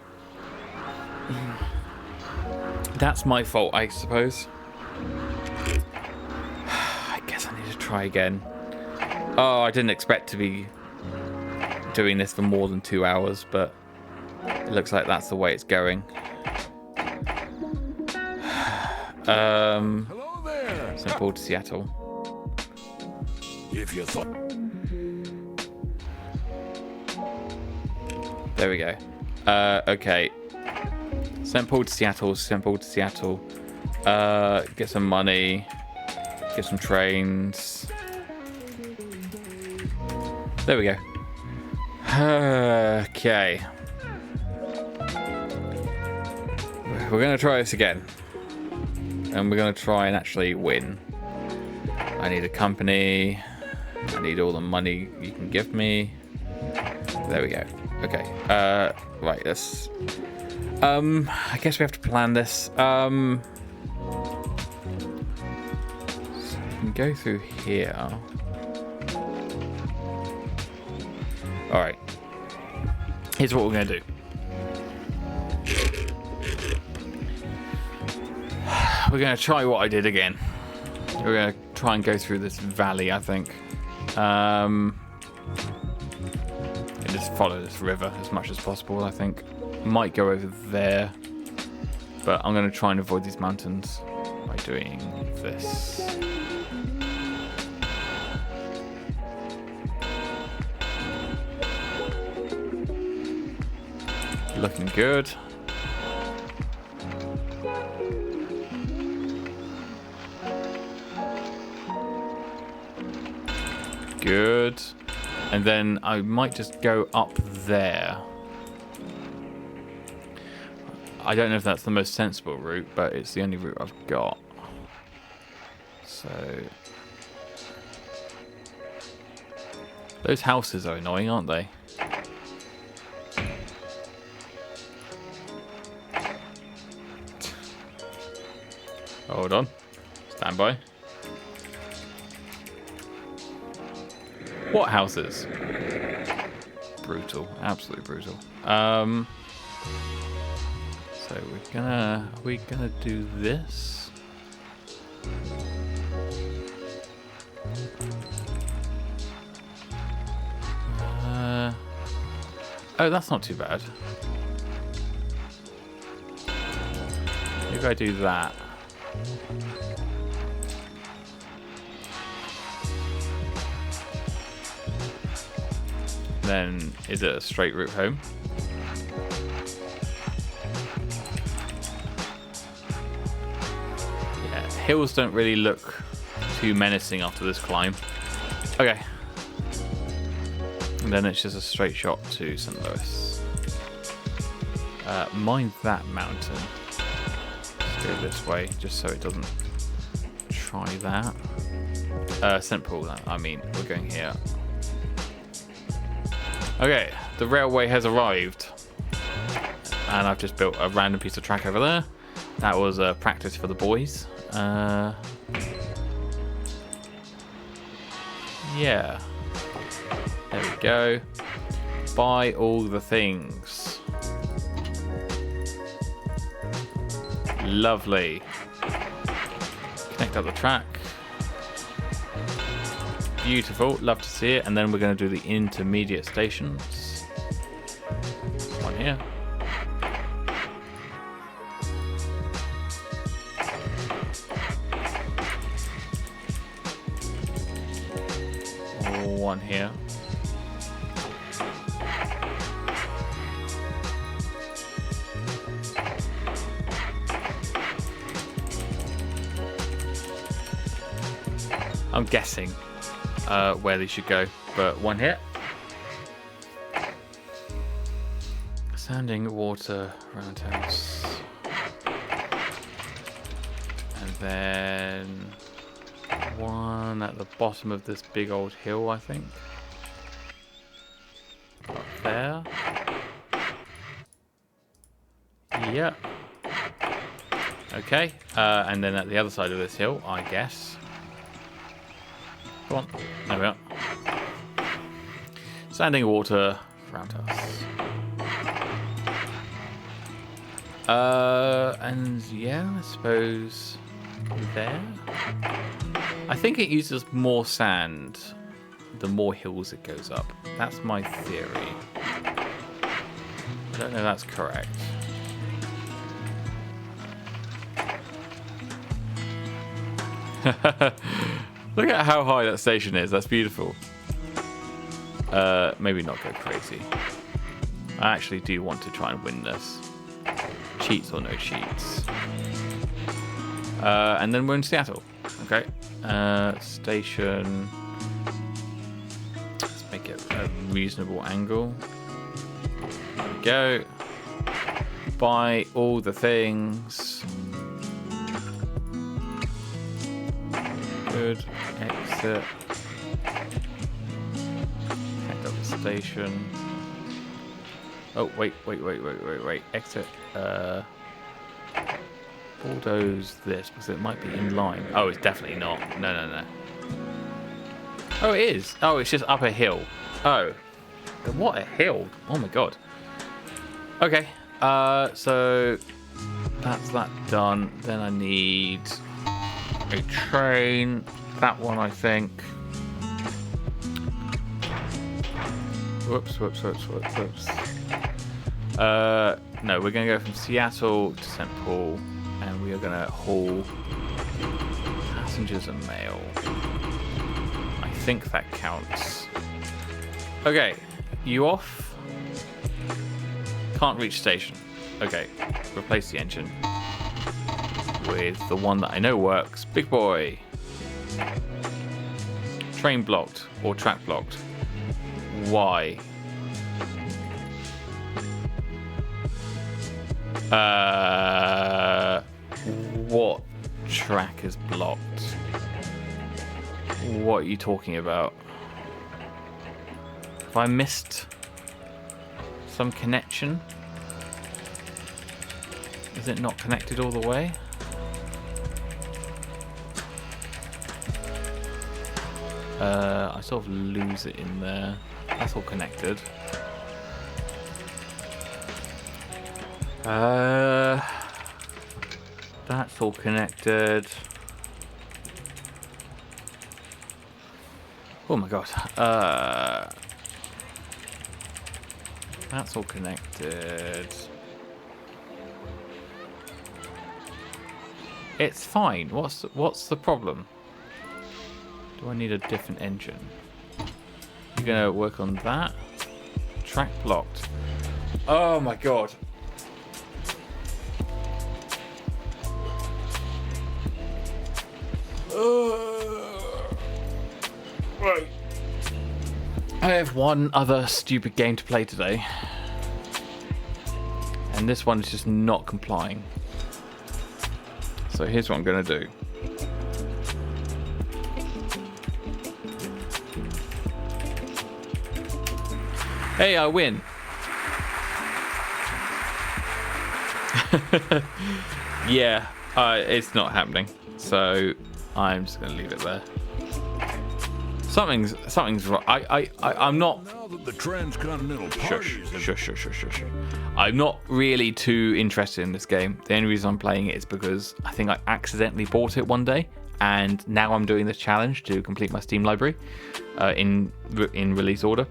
S1: that's my fault, I suppose. I guess I need to try again. Oh, I didn't expect to be doing this for more than 2 hours, but it looks like that's the way it's going.
S2: Hello there.
S1: St. Paul to Seattle.
S2: If you thought.
S1: There we go. Okay. St. Paul to Seattle, St. Paul to Seattle. Get some money. Get some trains. There we go. Okay. We're going to try this again. And we're going to try and actually win. I need a company. I need all the money you can give me. There we go. Okay. Right, let's... I guess we have to plan this. So we can go through here. Alright. Here's what we're going to do. We're going to try what I did again. We're going to try and go through this valley, I think. And just follow this river as much as possible, I think. Might go over there. But I'm going to try and avoid these mountains by doing this. Looking good. Good. And then I might just go up there. I don't know if that's the most sensible route, but it's the only route I've got. So... those houses are annoying, aren't they? Hold on. Stand by. What houses? Brutal. Absolutely brutal. So we're gonna do this. Oh, that's not too bad. Maybe I do that. Then is it a straight route home? Yeah, hills don't really look too menacing after this climb. Okay. And then it's just a straight shot to St. Louis. Mind that mountain. Let's go this way, just so it doesn't try that. St. Paul, I mean, we're going here. Okay, the railway has arrived. And I've just built a random piece of track over there. That was practice for the boys. Yeah. There we go. Buy all the things. Lovely. Connect up the track. Beautiful. Love to see it. And then we're going to do the intermediate stations. One here. One here. I'm guessing where they should go, but one here. Standing water roundhouse. And then one at the bottom of this big old hill, I think. Up there. Yeah. Okay. And then at the other side of this hill, I guess. Come on. There we are. Standing water roundhouse. And yeah, I suppose there. I think it uses more sand the more hills it goes up. That's my theory. I don't know if that's correct. Look at how high that station is. That's beautiful. Maybe not go crazy. I actually do want to try and win this. Cheats or no cheats. And then we're in Seattle. Okay. Station. Let's make it a reasonable angle. There we go. Buy all the things. Good. Exit. Connect up the station. Oh, wait. Exit. Bulldoze this because it might be in line. Oh, it's definitely not. No. Oh, it is. Oh, it's just up a hill. Oh. What a hill. Oh my god. Okay. So that's that done. Then I need a train. That one, I think. Whoops. No, we're going to go from Seattle to St. Paul, and we are going to haul passengers and mail. I think that counts. Okay, you off? Can't reach station. Okay, replace the engine with the one that I know works. Big boy. Train blocked or track blocked. Why? What track is blocked? What are you talking about? Have I missed some connection? Is it not connected all the way? I sort of lose it in there. That's all connected. That's all connected. Oh my god. That's all connected. It's fine. What's the problem? Do I need a different engine? You're gonna work on that. Track blocked. Oh my god. Right. I have one other stupid game to play today. And this one is just not complying. So here's what I'm gonna do. Hey, I win. Yeah, it's not happening. So I'm just gonna leave it there. Something's wrong. I'm not.
S2: Now that the transcontinental parties have
S1: Shush. I'm not really too interested in this game. The only reason I'm playing it is because I think I accidentally bought it one day, and now I'm doing this challenge to complete my Steam library in release order.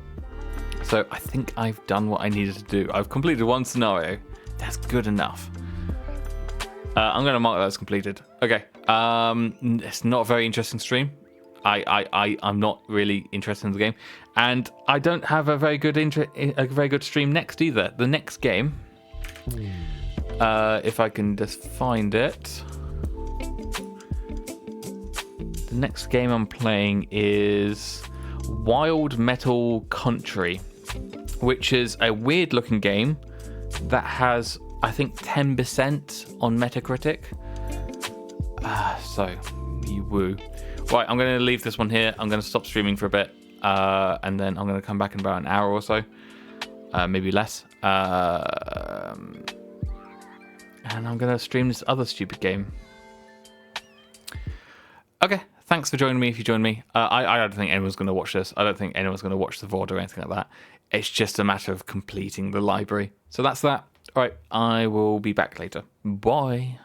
S1: So I think I've done what I needed to do. I've completed one scenario. That's good enough. I'm going to mark that as completed. Okay. It's not a very interesting stream. I'm not really interested in the game, and I don't have a very good stream next either. The next game, if I can just find it, the next game I'm playing is Wild Metal Country, which is a weird-looking game that has, I think, 10% on Metacritic. So, you woo. Right, I'm going to leave this one here. I'm going to stop streaming for a bit, and then I'm going to come back in about an hour or so, maybe less. And I'm going to stream this other stupid game. Okay, thanks for joining me if you joined me. I don't think anyone's going to watch this. I don't think anyone's going to watch the VOD or anything like that. It's just a matter of completing the library. So that's that. All right, I will be back later. Bye.